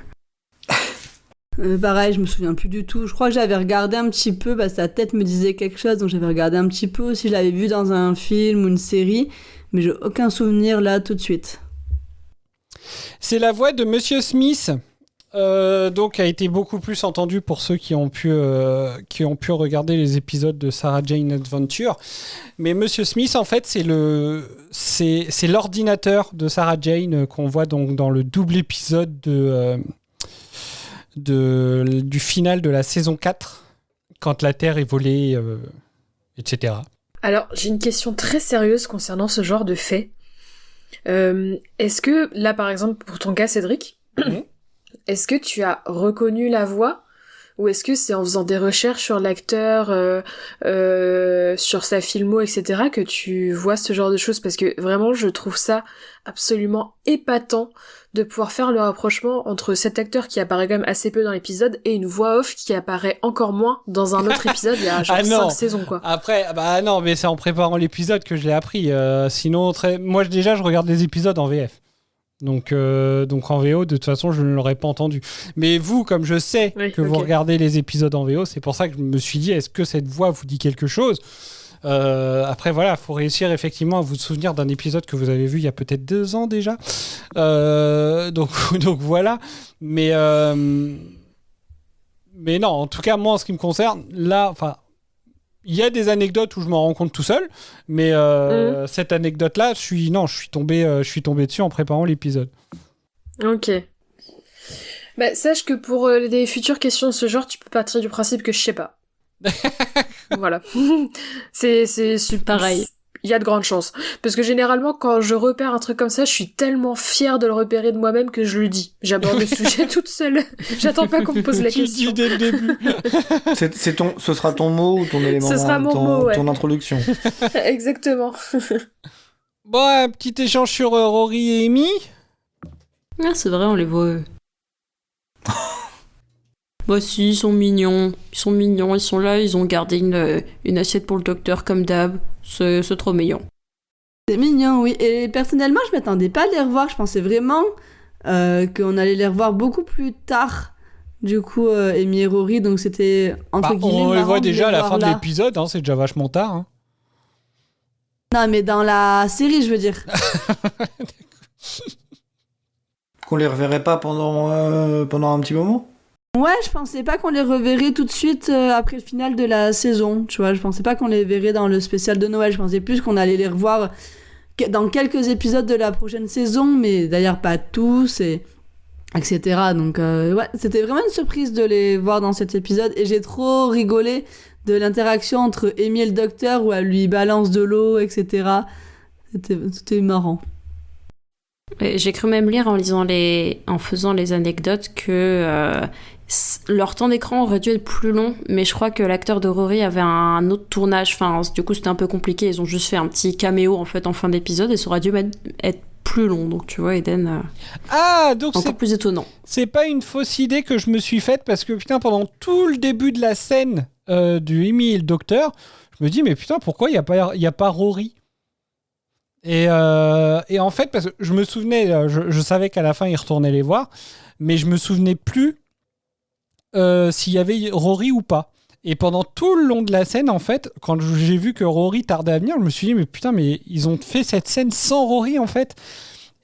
Pareil, je me souviens plus du tout. Je crois que j'avais regardé un petit peu, parce que sa tête me disait quelque chose, donc j'avais regardé un petit peu si je l'avais vu dans un film ou une série, mais j'ai aucun souvenir là tout de suite. C'est la voix de Monsieur Smith, donc a été beaucoup plus entendu pour ceux qui ont pu regarder les épisodes de Sarah Jane Adventure. Mais Monsieur Smith, en fait, c'est l'ordinateur de Sarah Jane qu'on voit donc dans le double épisode du final de la saison 4, quand la Terre est volée, etc. Alors, j'ai une question très sérieuse concernant ce genre de fait. Est-ce que, là, par exemple, pour ton cas, Cédric, est-ce que tu as reconnu la voix, ou est-ce que c'est en faisant des recherches sur l'acteur, sur sa filmo, etc., que tu vois ce genre de choses? Parce que vraiment, je trouve ça absolument épatant de pouvoir faire le rapprochement entre cet acteur qui apparaît quand même assez peu dans l'épisode et une voix off qui apparaît encore moins dans un autre épisode il y a genre 5 saisons, quoi. Après, non, mais c'est en préparant l'épisode que je l'ai appris. Sinon, moi déjà, je regarde les épisodes en VF. Donc en VO, de toute façon, je ne l'aurais pas entendu. Mais vous, comme je sais que vous regardez les épisodes en VO, c'est pour ça que je me suis dit, est-ce que cette voix vous dit quelque chose ? Après, voilà, il faut réussir effectivement à vous souvenir d'un épisode que vous avez vu il y a peut-être 2 ans déjà. Donc voilà. Mais non, en tout cas, moi, en ce qui me concerne, là, enfin, il y a des anecdotes où je m'en rends compte tout seul, mais cette anecdote-là, je suis tombé dessus en préparant l'épisode. Ok. Bah, sache que pour les futures questions de ce genre, tu peux partir du principe que je sais pas. Voilà. c'est pareil. Il y a de grandes chances. Parce que généralement, quand je repère un truc comme ça, je suis tellement fière de le repérer de moi-même que je le dis. J'aborde le sujet toute seule. J'attends pas qu'on me pose la question. Tu dis dès le début. Ce sera ton mot ou ton élément, Ce sera mon mot, ouais. Ton introduction. Exactement. Bon, un petit échange sur Rory et Amy. Ah, c'est vrai, on les voit. Bah si, ils sont mignons, ils sont là, ils ont gardé une assiette pour le docteur comme d'hab, c'est trop mignon. C'est mignon, oui, et personnellement, je m'attendais pas à les revoir, je pensais vraiment qu'on allait les revoir beaucoup plus tard, du coup, Amy et Rory, donc c'était entre guillemets on les voit déjà à la fin de là. l'épisode, c'est déjà vachement tard. Hein. Non, mais dans la série, je veux dire. Qu'on les reverrait pas pendant un petit moment ? Ouais, je pensais pas qu'on les reverrait tout de suite après le final de la saison, tu vois, je pensais pas qu'on les verrait dans le spécial de Noël, je pensais plus qu'on allait les revoir dans quelques épisodes de la prochaine saison, mais d'ailleurs pas tous, etc. Donc ouais, c'était vraiment une surprise de les voir dans cet épisode, et j'ai trop rigolé de l'interaction entre Amy et le docteur, où elle lui balance de l'eau, etc. C'était marrant. J'ai cru même lire en faisant les anecdotes que leur temps d'écran aurait dû être plus long, mais je crois que l'acteur de Rory avait un autre tournage, enfin du coup c'était un peu compliqué, ils ont juste fait un petit caméo en fait en fin d'épisode et ça aurait dû être plus long, donc tu vois Eden, donc encore plus étonnant. C'est pas une fausse idée que je me suis faite, parce que putain, pendant tout le début de la scène du Amy et le docteur, je me dis mais putain, pourquoi il y a pas Rory ? Et en fait, parce que je me souvenais, je savais qu'à la fin il retournait les voir, mais je me souvenais plus s'il y avait Rory ou pas. Et pendant tout le long de la scène, en fait, quand j'ai vu que Rory tardait à venir, je me suis dit mais putain, mais ils ont fait cette scène sans Rory en fait.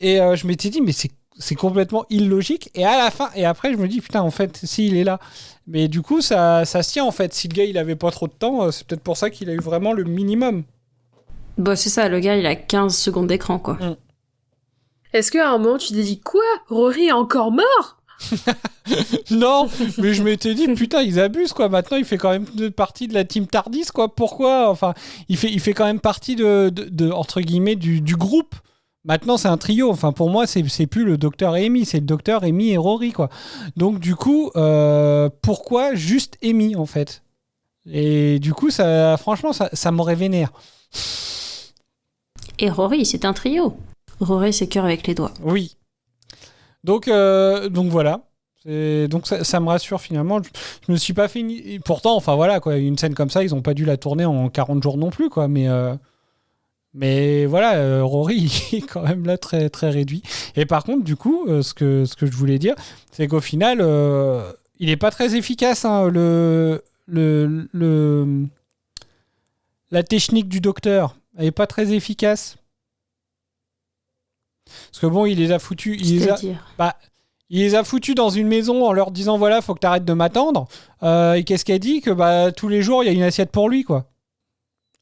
Et je m'étais dit mais c'est complètement illogique. Et à la fin, et après je me dis putain, en fait si, il est là. Mais du coup ça se tient en fait. Si le gars il avait pas trop de temps, c'est peut-être pour ça qu'il a eu vraiment le minimum. Bah, c'est ça, le gars, il a 15 secondes d'écran, quoi. Est-ce qu'à un moment, tu t'es dit, quoi? Rory est encore mort? Non, mais je m'étais dit, putain, ils abusent, quoi. Maintenant, il fait quand même partie de la team TARDIS, quoi. Pourquoi? Enfin, il fait quand même partie de entre guillemets, du groupe. Maintenant, c'est un trio. Enfin, pour moi, c'est plus le docteur et Amy, c'est le docteur, Amy et Rory, quoi. Donc, du coup, pourquoi juste Amy, en fait? Et du coup, ça, franchement, ça m'aurait vénère. Et Rory, c'est un trio. Rory, c'est cœur avec les doigts. Oui. Donc voilà. Donc ça me rassure finalement. Je me suis pas fait pourtant, enfin voilà quoi, une scène comme ça, ils ont pas dû la tourner en 40 jours non plus quoi, mais voilà, Rory il est quand même là très très réduit. Et par contre, du coup, ce que je voulais dire, c'est qu'au final, il est pas très efficace hein, la technique du docteur, elle est pas très efficace. Parce que bon, il les a foutus. Il les a foutus dans une maison en leur disant voilà, faut que t'arrêtes de m'attendre. Et qu'est-ce qu'elle dit? Que tous les jours, il y a une assiette pour lui, quoi.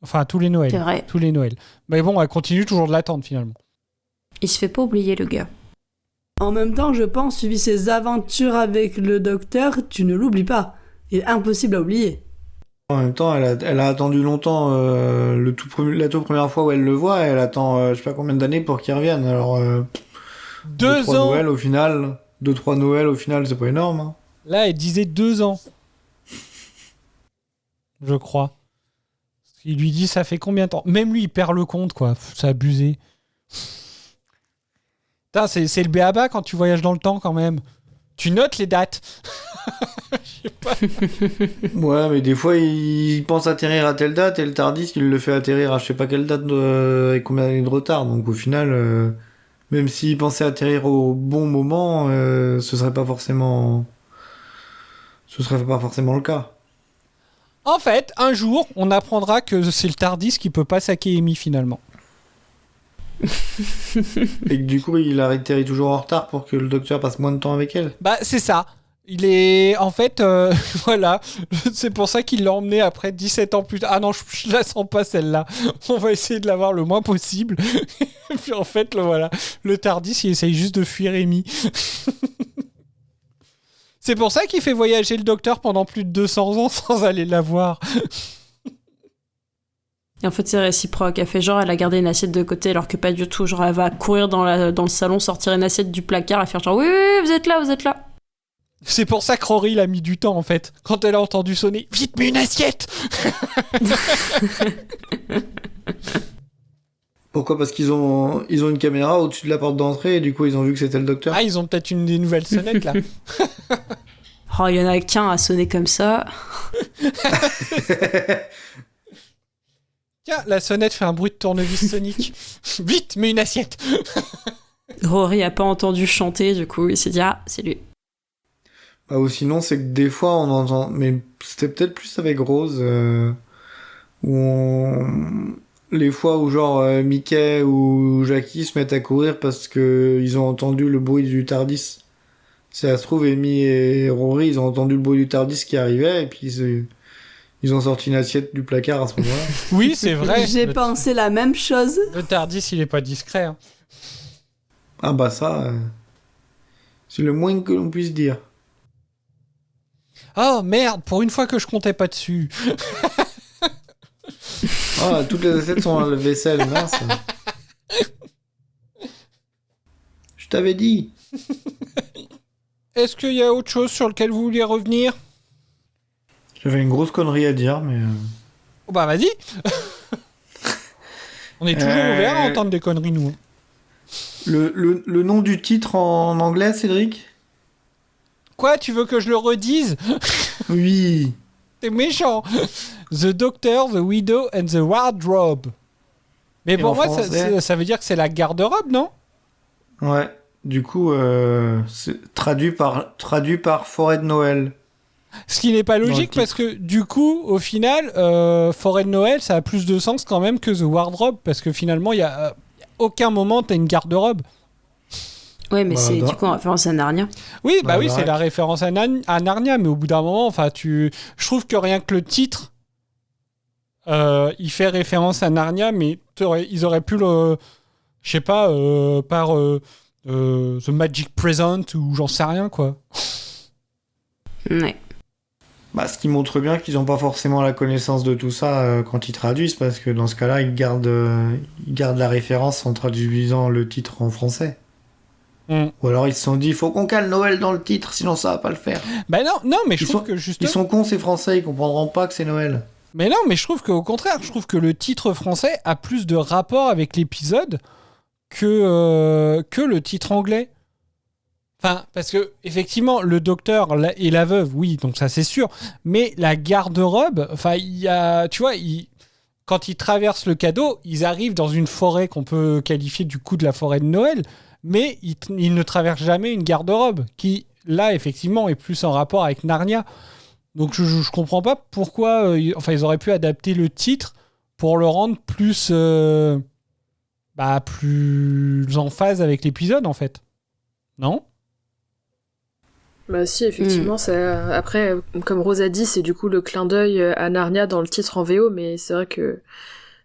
Enfin, tous les Noëls. C'est vrai. Tous les Noëls. Mais bon, elle continue toujours de l'attendre, finalement. Il se fait pas oublier, le gars. En même temps, je pense, suivi ses aventures avec le docteur, tu ne l'oublies pas. Il est impossible à oublier. En même temps, elle a attendu longtemps la toute première fois où elle le voit, elle attend je sais pas combien d'années pour qu'il revienne. Alors 2 ans. Noël au final, 2-3 Noël au final, c'est pas énorme. Hein. Là, elle disait 2 ans. Je crois. Il lui dit ça fait combien de temps? Même lui, il perd le compte, quoi. C'est abusé. Putain, c'est le b.a.-ba quand tu voyages dans le temps, quand même. Tu notes les dates. Je sais pas. Ouais, mais des fois, il pense atterrir à telle date et le TARDIS, il le fait atterrir à je sais pas quelle date avec combien d'années de retard. Donc au final, même s'il pensait atterrir au bon moment, ce serait pas forcément le cas. En fait, un jour, on apprendra que c'est le TARDIS qui peut pas saquer Amy finalement. Et que du coup, il atterrit toujours en retard pour que le docteur passe moins de temps avec elle. Bah, c'est ça. Il est... En fait, voilà. C'est pour ça qu'il l'a emmené après 17 ans plus tard. Ah non, je la sens pas celle-là. On va essayer de l'avoir le moins possible. Et puis en fait, voilà. Le TARDIS, il essaye juste de fuir Amy. C'est pour ça qu'il fait voyager le docteur pendant plus de 200 ans sans aller la voir. Et en fait, c'est réciproque. Elle fait genre, elle a gardé une assiette de côté, alors que pas du tout. Genre, elle va courir dans le salon, sortir une assiette du placard et faire genre, oui, vous êtes là, vous êtes là. C'est pour ça que Rory il a mis du temps, en fait. Quand elle a entendu sonner, vite, mais une assiette. Pourquoi? Parce qu'ils ont une caméra au-dessus de la porte d'entrée et du coup, ils ont vu que c'était le docteur. Ah, ils ont peut-être une des nouvelles sonnettes, là. Oh, il y en a qu'un à sonner comme ça. Tiens, la sonnette fait un bruit de tournevis sonique. Vite, mais une assiette. Rory a pas entendu chanter, du coup, il s'est dit, ah, c'est lui. Bah, ou sinon, c'est que des fois, on entend... Mais c'était peut-être plus avec Rose, les fois où genre Mickey ou Jackie se mettent à courir parce que ils ont entendu le bruit du TARDIS. Si ça se trouve, Amy et Rory, ils ont entendu le bruit du TARDIS qui arrivait et puis ils ont sorti une assiette du placard à ce moment-là. Oui, c'est vrai. J'ai pensé la même chose. Le TARDIS, il est pas discret. Hein. Ah bah ça, c'est le moins que l'on puisse dire. Oh merde, pour une fois que je comptais pas dessus. Ah, toutes les assiettes sont dans la vaisselle, mince. Je t'avais dit. Est-ce qu'il y a autre chose sur lequel vous vouliez revenir? J'avais une grosse connerie à dire, mais... Oh bah vas-y. On est toujours ouvert à entendre des conneries, nous. Le nom du titre en anglais, Cédric? Quoi, tu veux que je le redise? Oui. T'es méchant. The Doctor, The Widow and the Wardrobe. Mais Et pour en moi, français ça veut dire que c'est la garde-robe, non? Ouais. Du coup, c'est traduit par Forêt de Noël. Ce qui n'est pas logique parce que du coup, au final, Forêt de Noël, ça a plus de sens quand même que The Wardrobe parce que finalement, il y a aucun moment t'as une garde-robe. Ouais, mais c'est du coup en référence à Narnia. Oui, bah oui, c'est la référence à Narnia, mais au bout d'un moment, enfin, je trouve que rien que le titre, il fait référence à Narnia, mais ils auraient pu le... Je sais pas, par The Magic Present ou j'en sais rien, quoi. Ouais. Bah, ce qui montre bien qu'ils n'ont pas forcément la connaissance de tout ça quand ils traduisent, parce que dans ce cas-là, ils gardent la référence en traduisant le titre en français. Ou alors ils se sont dit, il faut qu'on cale Noël dans le titre, sinon ça va pas le faire. Bah non, mais je trouve que justement... Ils sont cons, ces Français, ils comprendront pas que c'est Noël. Mais non, mais je trouve qu'au contraire, je trouve que le titre français a plus de rapport avec l'épisode que le titre anglais. Enfin, parce que effectivement, le docteur et la veuve, oui, donc ça c'est sûr. Mais la garde-robe, enfin, il y a, tu vois, quand ils traversent le cadeau, ils arrivent dans une forêt qu'on peut qualifier du coup de la forêt de Noël, mais ils ne traversent jamais une garde-robe qui, là, effectivement, est plus en rapport avec Narnia. Donc je comprends pas pourquoi, ils auraient pu adapter le titre pour le rendre plus en phase avec l'épisode, en fait. Non ? Bah si, effectivement, ça... Après, comme Rose a dit, c'est du coup le clin d'œil à Narnia dans le titre en VO, mais c'est vrai que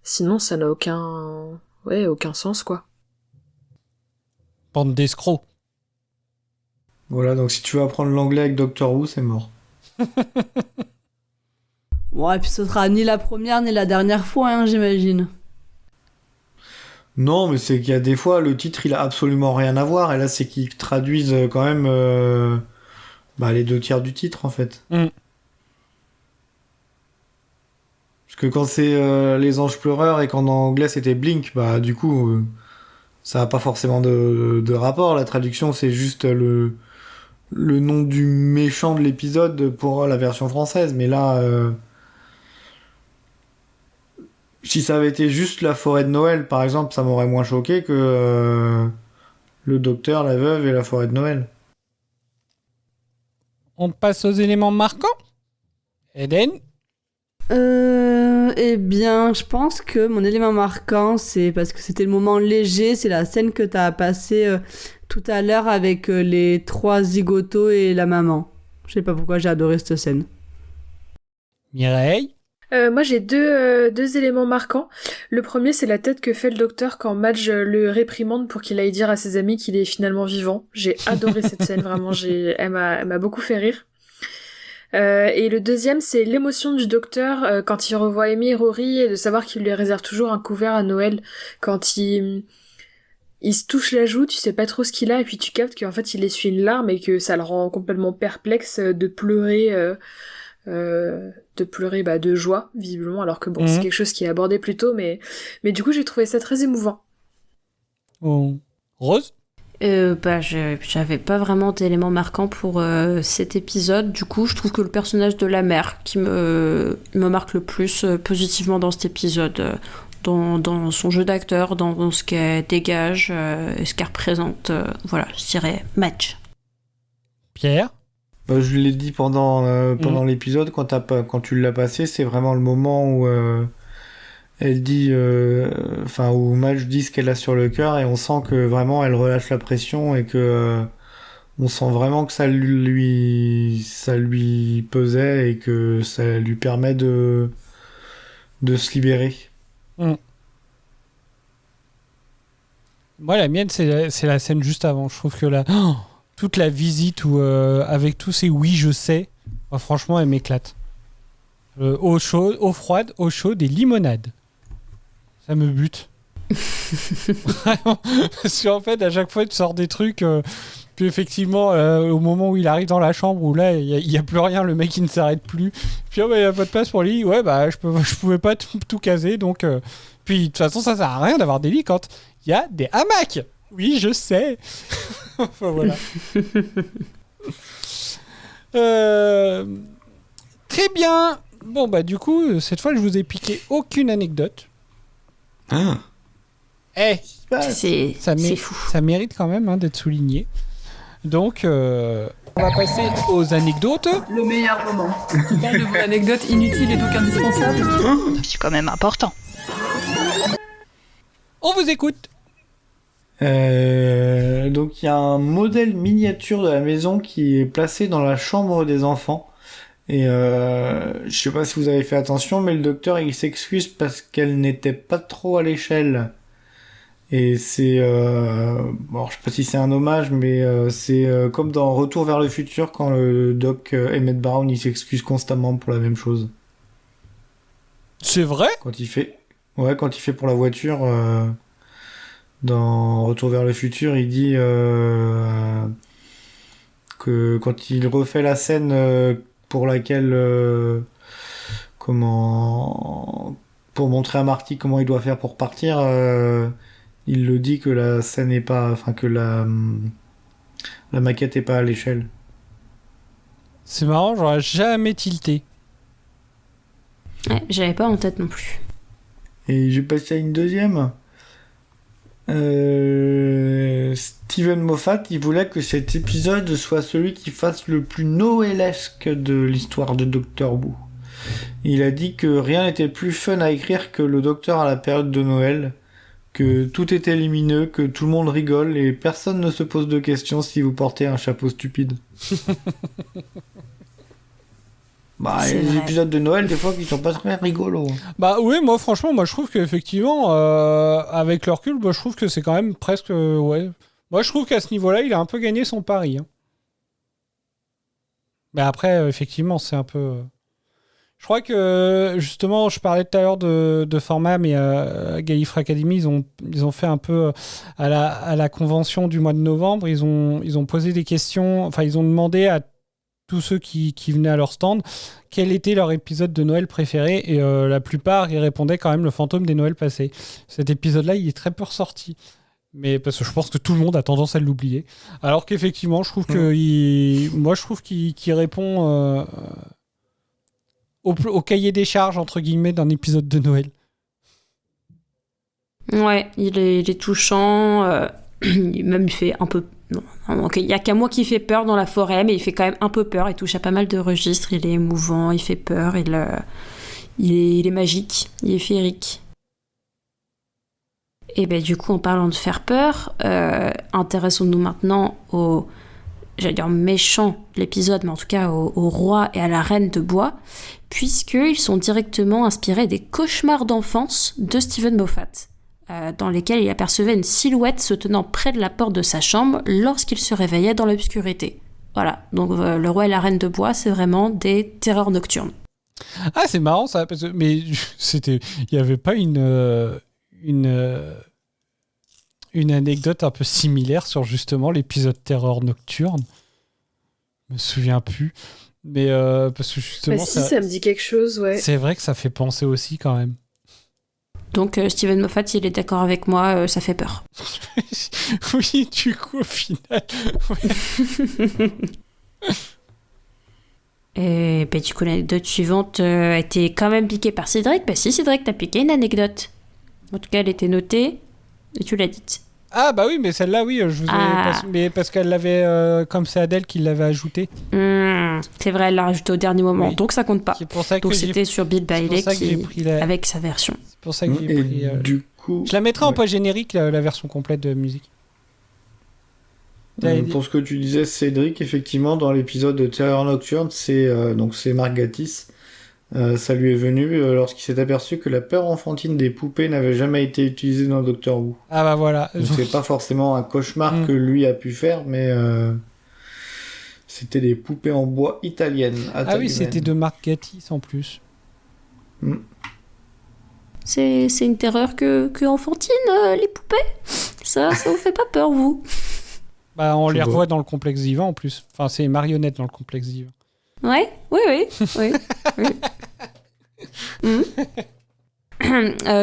sinon, ça n'a aucun sens, quoi. Bande d'escrocs. Voilà, donc si tu veux apprendre l'anglais avec Doctor Who, c'est mort. Ouais, et puis ce sera ni la première ni la dernière fois, hein, j'imagine. Non, mais c'est qu'il y a des fois, le titre, il a absolument rien à voir, et là, c'est qu'ils traduisent quand même les 2 tiers du titre, en fait. Parce que quand c'est Les Anges Pleureurs et qu'en anglais, c'était Blink, bah du coup, ça n'a pas forcément de rapport. La traduction, c'est juste le nom du méchant de l'épisode pour la version française. Mais là, si ça avait été juste la forêt de Noël, par exemple, ça m'aurait moins choqué que le docteur, la veuve et la forêt de Noël. On passe aux éléments marquants. Eden ? Eh bien, je pense que mon élément marquant, c'est parce que c'était le moment léger, c'est la scène que t'as passée tout à l'heure avec les 3 zigotos et la maman. Je sais pas pourquoi j'ai adoré cette scène. Mireille ? Moi, j'ai deux éléments marquants. Le premier, c'est la tête que fait le docteur quand Madge le réprimande pour qu'il aille dire à ses amis qu'il est finalement vivant. J'ai adoré cette scène, vraiment. Elle m'a beaucoup fait rire. Et le deuxième, c'est l'émotion du docteur quand il revoit Amy et Rory et de savoir qu'il lui réserve toujours un couvert à Noël. Quand il se touche la joue, tu sais pas trop ce qu'il a et puis tu captes qu'en fait il essuie une larme et que ça le rend complètement perplexe de pleurer de joie, visiblement, alors que bon, c'est quelque chose qui est abordé plus tôt, mais du coup j'ai trouvé ça très émouvant. Oh. Rose ? J'avais pas vraiment d'éléments marquants pour cet épisode. Du coup, je trouve que le personnage de la mère qui me marque le plus positivement dans cet épisode, dans son jeu d'acteur, dans ce qu'elle dégage et ce qu'elle représente. Voilà, je dirais match. Pierre ? Je l'ai dit pendant l'épisode, quand tu l'as passé, c'est vraiment le moment où elle dit, où Madge dit ce qu'elle a sur le cœur et on sent que vraiment elle relâche la pression et que on sent vraiment que ça lui pesait et que ça lui permet de se libérer. Moi, la mienne, c'est la scène juste avant. Je trouve que toute la visite où, avec tous ces oui, je sais, franchement, elle m'éclate. Eau chaude, eau froide, eau chaude et limonade. Ça me bute. Vraiment. Parce qu'en fait, à chaque fois, tu sors des trucs. Puis effectivement, au moment où il arrive dans la chambre, où là, il n'y a plus rien, le mec, il ne s'arrête plus. Puis, il n'y a pas de place pour le lit. Ouais, je pouvais pas tout caser. Donc, puis, de toute façon, ça sert à rien d'avoir des lits quand il y a des hamacs. Oui, je sais. Enfin, voilà. Très bien. Bon, du coup, cette fois, je vous ai piqué aucune anecdote. C'est fou. Ça mérite quand même d'être souligné. Donc, on va passer aux anecdotes. Le meilleur moment. Tu parles de vos anecdotes inutiles et donc indispensables. C'est quand même important. On vous écoute. Donc il y a un modèle miniature de la maison qui est placé dans la chambre des enfants Et je sais pas si vous avez fait attention, mais le docteur il s'excuse parce qu'elle n'était pas trop à l'échelle. Et c'est bon, je sais pas si c'est un hommage, mais c'est comme dans Retour vers le futur quand le doc Emmett Brown il s'excuse constamment pour la même chose. C'est vrai ? Quand il fait pour la voiture dans Retour vers le futur, il dit que quand il refait la scène pour laquelle pour montrer à Marty comment il doit faire pour partir, il le dit que la scène est pas, enfin que la maquette est pas à l'échelle. C'est marrant, j'aurais jamais tilté. Ouais, j'avais pas en tête non plus. Et j'ai passé à une deuxième. Steven Moffat, il voulait que cet épisode soit celui qui fasse le plus noëlesque de l'histoire de Doctor Who. Il a dit que rien n'était plus fun à écrire que le Docteur à la période de Noël, que tout était lumineux, que tout le monde rigole et personne ne se pose de questions si vous portez un chapeau stupide. Bah, il y a des épisodes de Noël, des fois, qui sont pas très rigolos. Bah oui, moi, franchement, je trouve qu'effectivement, avec le recul, je trouve que c'est quand même presque... ouais. Moi, je trouve qu'à ce niveau-là, il a un peu gagné son pari. Hein. Mais après, effectivement, c'est un peu... Je crois que, justement, je parlais tout à l'heure de format, mais à Gallifrey Academy, ils ont fait un peu à la convention du mois de novembre, ils ont posé des questions, enfin, ils ont demandé à tous ceux qui venaient à leur stand quel était leur épisode de Noël préféré, et la plupart, ils répondaient quand même le fantôme des Noëls passés. Cet épisode-là, il est très peu ressorti. Mais parce que je pense que tout le monde a tendance à l'oublier. Alors qu'effectivement, je trouve qu'il répond... au cahier des charges, entre guillemets, d'un épisode de Noël. Ouais, il est touchant. Même il fait un peu... Non, il n'y a qu'à moi qui fait peur dans la forêt, mais il fait quand même un peu peur. Il touche à pas mal de registres. Il est émouvant, il fait peur. Il est magique, il est féerique. Et ben du coup, en parlant de faire peur, intéressons-nous maintenant au... j'allais dire méchant l'épisode, mais en tout cas au roi et à la reine de bois, puisqu'ils sont directement inspirés des cauchemars d'enfance de Steven Moffat, dans lesquels il apercevait une silhouette se tenant près de la porte de sa chambre lorsqu'il se réveillait dans l'obscurité. Voilà, donc le roi et la reine de bois, c'est vraiment des terreurs nocturnes. Ah, c'est marrant ça, parce que, mais il n'y avait pas une anecdote un peu similaire sur justement l'épisode Terreur Nocturne. Je me souviens plus. Mais parce que justement... Bah si, ça me dit quelque chose, ouais. C'est vrai que ça fait penser aussi quand même. Donc Steven Moffat, il est d'accord avec moi, ça fait peur. Oui, du coup, au final... Et bah, du coup, l'anecdote suivante a été quand même piquée par Cédric. Bah si, Cédric, t'as piqué une anecdote. En tout cas, elle était notée. Et tu l'as dite. Ah bah oui, mais celle-là, oui, je vous ai... mais parce qu'elle l'avait... comme c'est Adèle qui l'avait ajoutée. C'est vrai, elle l'a rajoutée au dernier moment, oui. Donc ça compte pas. C'est pour ça que donc c'était sur Bill Bailey avec sa version. C'est pour ça que j'ai pris... Du coup... Je la mettrai en post générique, la version complète de musique. Pour ce que tu disais, Cédric, effectivement, dans l'épisode de Terreur Nocturne, c'est Mark Gatiss. Ça lui est venu lorsqu'il s'est aperçu que la peur enfantine des poupées n'avait jamais été utilisée dans Doctor Who. Ah bah voilà. Donc c'est pas forcément un cauchemar que lui a pu faire, mais c'était des poupées en bois italiennes. Ah oui, c'était de Mark Gatiss en plus. C'est une terreur que enfantine, les poupées. Ça vous fait pas peur, vous? Bah on les revoit dans le complexe d'Ivan en plus. Enfin, c'est marionnettes dans le complexe d'Ivan. Ouais, oui.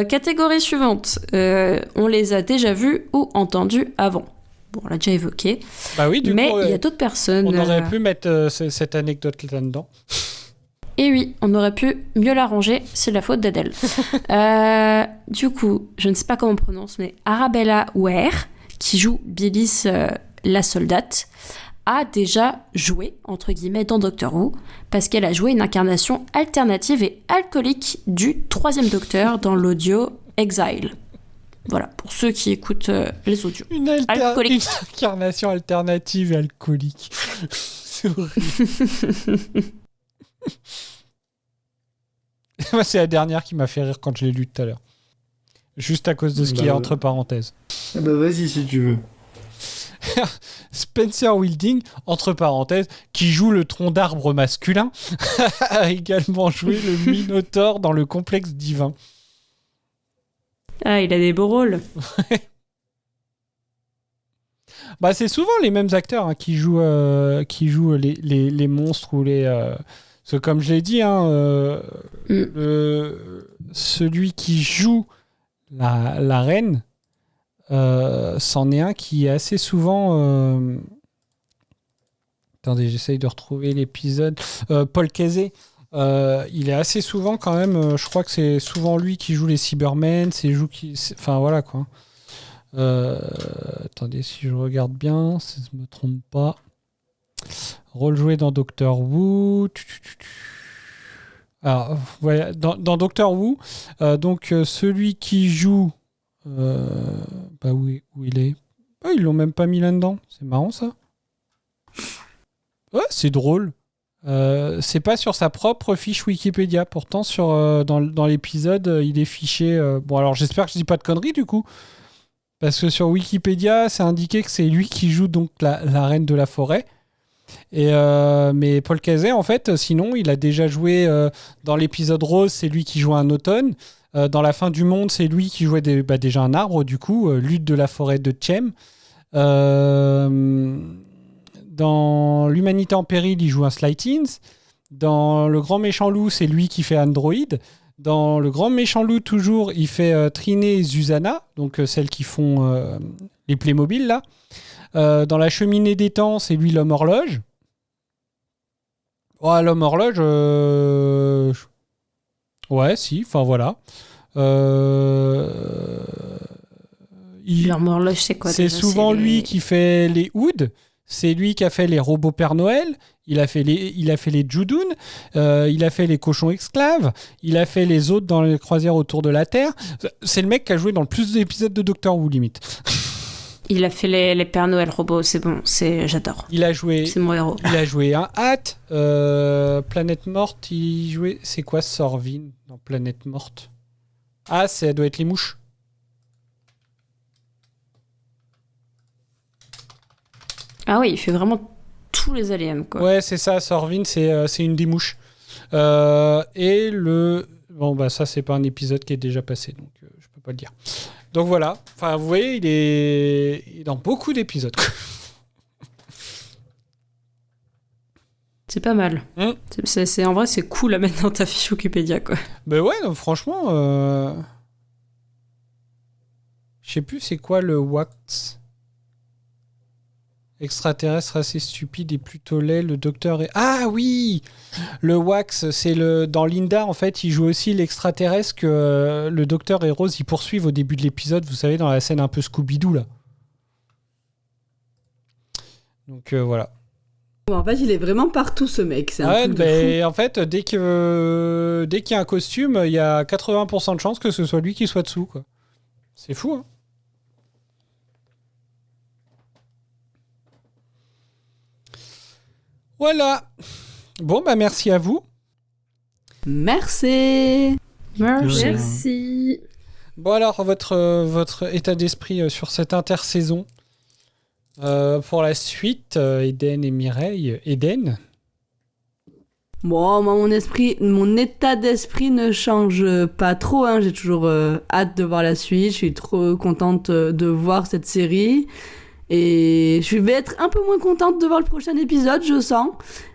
Catégorie suivante. On les a déjà vus ou entendus avant. Bon, on l'a déjà évoqué. Bah oui, mais il y a d'autres personnes. On aurait pu mettre cette anecdote là-dedans. Et oui, on aurait pu mieux l'arranger. C'est la faute d'Adèle. Du coup, je ne sais pas comment on prononce, mais Arabella Ware, qui joue Byllis la soldate, a déjà joué, entre guillemets, dans Doctor Who, parce qu'elle a joué une incarnation alternative et alcoolique du 3e Docteur dans l'audio Exile. Voilà, pour ceux qui écoutent les audios. Une incarnation alternative et alcoolique. C'est horrible. Moi, c'est la dernière qui m'a fait rire quand je l'ai lu tout à l'heure. Juste à cause de ce qu'il y a entre parenthèses. Bah vas-y si tu veux. Spencer Wilding, entre parenthèses, qui joue le tronc d'arbre masculin, a également joué le Minotaure dans le Complexe divin. Ah, il a des beaux rôles. Bah, c'est souvent les mêmes acteurs hein, qui jouent les monstres ou les... Parce que comme je l'ai dit, hein, celui qui joue la reine, c'en est un qui est assez souvent... Attendez, j'essaye de retrouver l'épisode. Paul Casey. Il est assez souvent quand même... je crois que c'est souvent lui qui joue les Cybermen. Enfin, voilà quoi. Attendez, si je regarde bien, si je ne me trompe pas. Rôle joué dans Doctor Who. Alors, voilà, dans Doctor Who, donc celui qui joue... où il est ils l'ont même pas mis là-dedans. C'est marrant, ça. Ouais, c'est drôle. C'est pas sur sa propre fiche Wikipédia. Pourtant, dans l'épisode, il est fiché... Bon, alors, j'espère que je dis pas de conneries, du coup. Parce que sur Wikipédia, c'est indiqué que c'est lui qui joue donc la reine de la forêt. Mais Paul Casey, en fait, sinon, il a déjà joué dans l'épisode Rose, c'est lui qui jouait un automne. Dans La fin du monde, c'est lui qui jouait déjà un arbre, du coup, Lutte de la forêt de Chem. Dans L'Humanité en péril, il joue un Slightins. Dans Le Grand Méchant Loup, c'est lui qui fait Android. Dans Le Grand Méchant Loup, toujours, il fait Triné et Susanna, donc celles qui font les Playmobil, là. Dans La Cheminée des temps, c'est lui l'homme horloge. Oh, l'homme horloge... Ouais, si, enfin voilà. L'homme horloge, c'est quoi C'est déjà, souvent lui qui fait les Hoods. C'est lui qui a fait les robots Père Noël. Il a fait les Judoun. Il a fait les cochons esclaves. Il a fait les autres dans les croisières autour de la Terre. C'est le mec qui a joué dans le plus d'épisodes de Doctor Who, limite. Il a fait les Père Noël robots, c'est bon, j'adore. C'est mon héros. Il a joué un Hat, Planète Morte, il jouait... C'est quoi Sorvin dans Planète Morte? Ah, ça doit être les mouches. Ah oui, il fait vraiment tous les aliens, quoi. Ouais, c'est ça, Sorvin, c'est une des mouches. Et le... Bon, bah ça, c'est pas un épisode qui est déjà passé, donc je peux pas le dire. Donc voilà, enfin vous voyez, il est dans beaucoup d'épisodes. C'est pas mal. En vrai, c'est cool à mettre dans ta fiche Wikipédia, quoi. Ben ouais, non, franchement, je sais plus c'est quoi le wax. Extraterrestre assez stupide et plutôt laid, le docteur est... Ah oui, le wax, c'est dans Linda, en fait, il joue aussi l'extraterrestre que le docteur et Rose, ils poursuivent au début de l'épisode, vous savez, dans la scène un peu Scooby-Doo, là. Donc, voilà. En fait, il est vraiment partout, ce mec. C'est un truc de fou. En fait, dès qu'il y a un costume, il y a 80% de chances que ce soit lui qui soit dessous, quoi. C'est fou, hein. Voilà. Bon, bah merci à vous. Merci. Merci. Bon alors, votre état d'esprit sur cette intersaison. Pour la suite, Eden et Mireille. Eden. Bon, moi, mon état d'esprit ne change pas trop. Hein. J'ai toujours hâte de voir la suite. Je suis trop contente de voir cette série. Et je vais être un peu moins contente de voir le prochain épisode, je sens.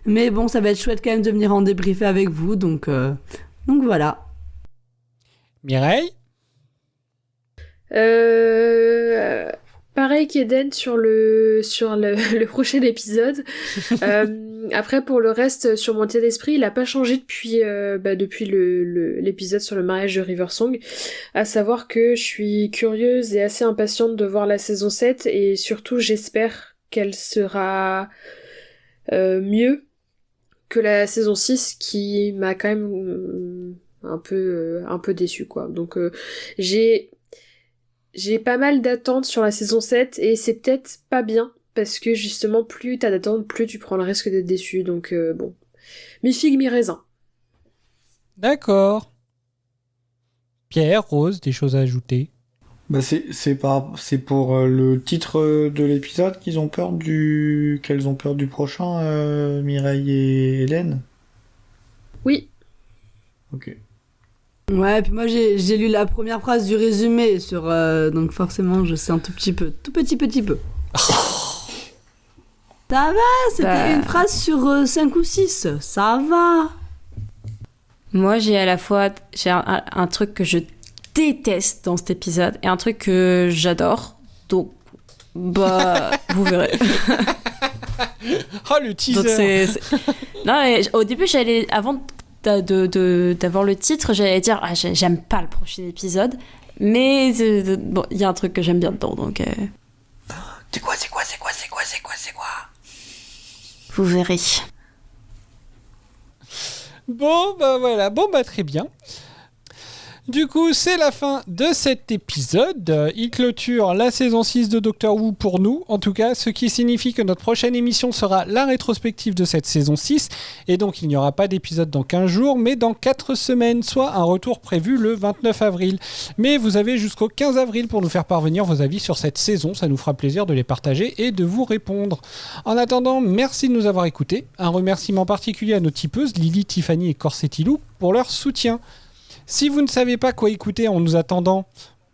Mais bon, ça va être chouette quand même de venir en débriefer avec vous. Donc voilà. Mireille. Pareil qu'Eden sur le prochain épisode. Après, pour le reste, sur mon état d'esprit, il a pas changé depuis l'épisode sur le mariage de Riversong. À savoir que je suis curieuse et assez impatiente de voir la saison 7 et surtout, j'espère qu'elle sera mieux que la saison 6 qui m'a quand même un peu déçue, quoi. Donc, j'ai pas mal d'attentes sur la saison 7 et c'est peut-être pas bien parce que justement plus t'as d'attentes, plus tu prends le risque d'être déçu. Donc bon, mi-figue, mi-raisin. D'accord. Pierre, Rose, des choses à ajouter? Bah c'est pour le titre de l'épisode qu'elles ont peur du prochain, Mireille et Hélène. Oui. Ok. Ouais, puis moi j'ai lu la première phrase du résumé sur donc forcément je sais un tout petit peu. Ça va, c'était une phrase sur 5 ou 6, ça va. Moi j'ai un truc que je déteste dans cet épisode et un truc que j'adore, donc bah vous verrez. Oh, le teaser. Donc Non, mais au début avant d'avoir le titre, j'allais dire j'aime pas le prochain épisode, mais bon, il y a un truc que j'aime bien dedans, donc C'est quoi vous verrez. Bon, bah voilà. Bon, bah très bien. Du coup, c'est la fin de cet épisode. Il clôture la saison 6 de Doctor Who pour nous, en tout cas, ce qui signifie que notre prochaine émission sera la rétrospective de cette saison 6, et donc il n'y aura pas d'épisode dans 15 jours, mais dans 4 semaines, soit un retour prévu le 29 avril. Mais vous avez jusqu'au 15 avril pour nous faire parvenir vos avis sur cette saison, ça nous fera plaisir de les partager et de vous répondre. En attendant, merci de nous avoir écoutés. Un remerciement particulier à nos tipeuses, Lily, Tiffany et Corsettilou, pour leur soutien. Si vous ne savez pas quoi écouter en nous attendant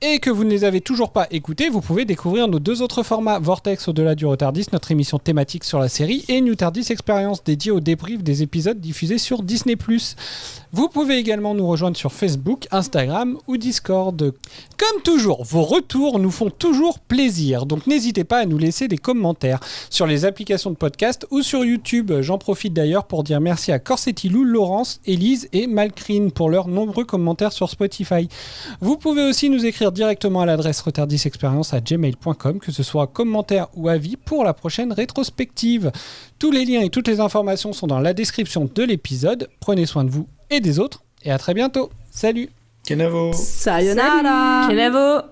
et que vous ne les avez toujours pas écoutés, vous pouvez découvrir nos 2 autres formats, Vortex au-delà du Retardis, notre émission thématique sur la série, et New Tardis Experience, dédiée au débrief des épisodes diffusés sur Disney+. Vous pouvez également nous rejoindre sur Facebook, Instagram ou Discord. Comme toujours, vos retours nous font toujours plaisir, donc n'hésitez pas à nous laisser des commentaires sur les applications de podcast ou sur YouTube. J'en profite d'ailleurs pour dire merci à Corsettilou, Laurence, Élise et Malcrine pour leurs nombreux commentaires sur Spotify. Vous pouvez aussi nous écrire directement à l'adresse retardisexperience@gmail.com, que ce soit commentaire ou avis pour la prochaine rétrospective. Tous les liens et toutes les informations sont dans la description de l'épisode. Prenez soin de vous et des autres, et à très bientôt. Salut. Kenavo. Sayonara. Kenavo.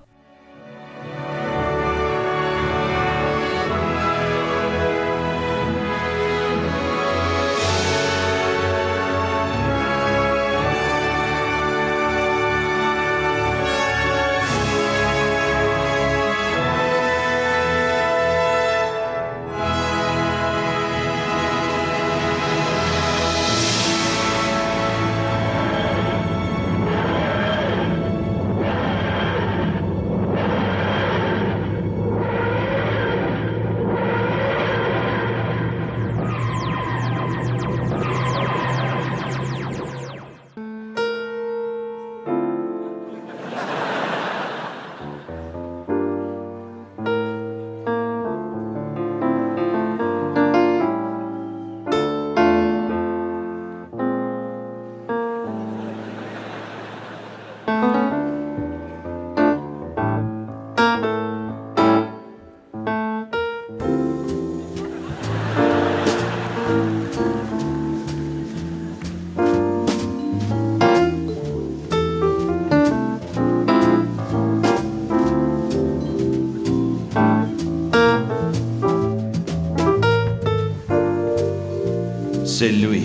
C'est lui,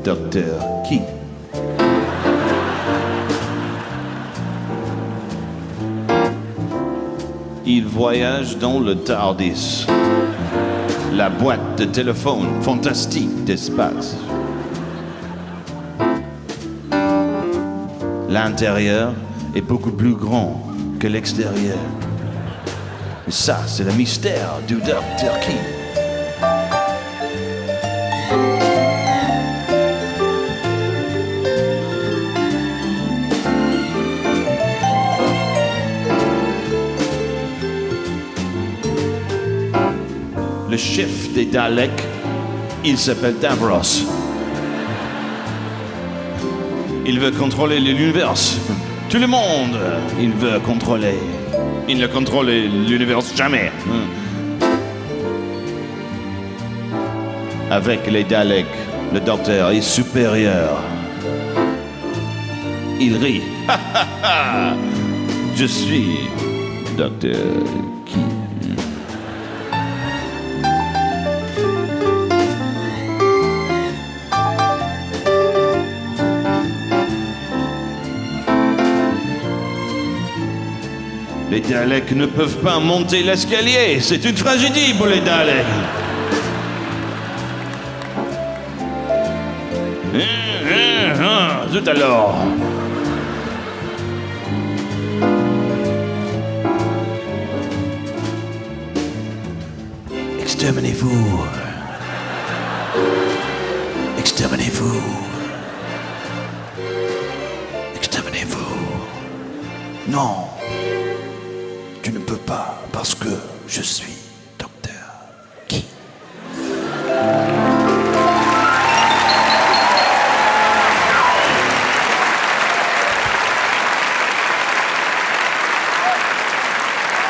Docteur Qui. Il voyage dans le TARDIS, la boîte de téléphone fantastique d'espace. L'intérieur est beaucoup plus grand que l'extérieur. Et ça, c'est le mystère du Docteur Qui. Le chef des Daleks, il s'appelle Davros. Il veut contrôler l'univers. Tout le monde, il veut contrôler. Il ne contrôle l'univers jamais. Avec les Daleks, le docteur est supérieur. Il rit. Je suis Docteur Qui. Les Daleks ne peuvent pas monter l'escalier. C'est une tragédie pour les Daleks. Zut alors. Exterminez-vous. Exterminez-vous. Exterminez-vous. Non. Tu ne peux pas parce que je suis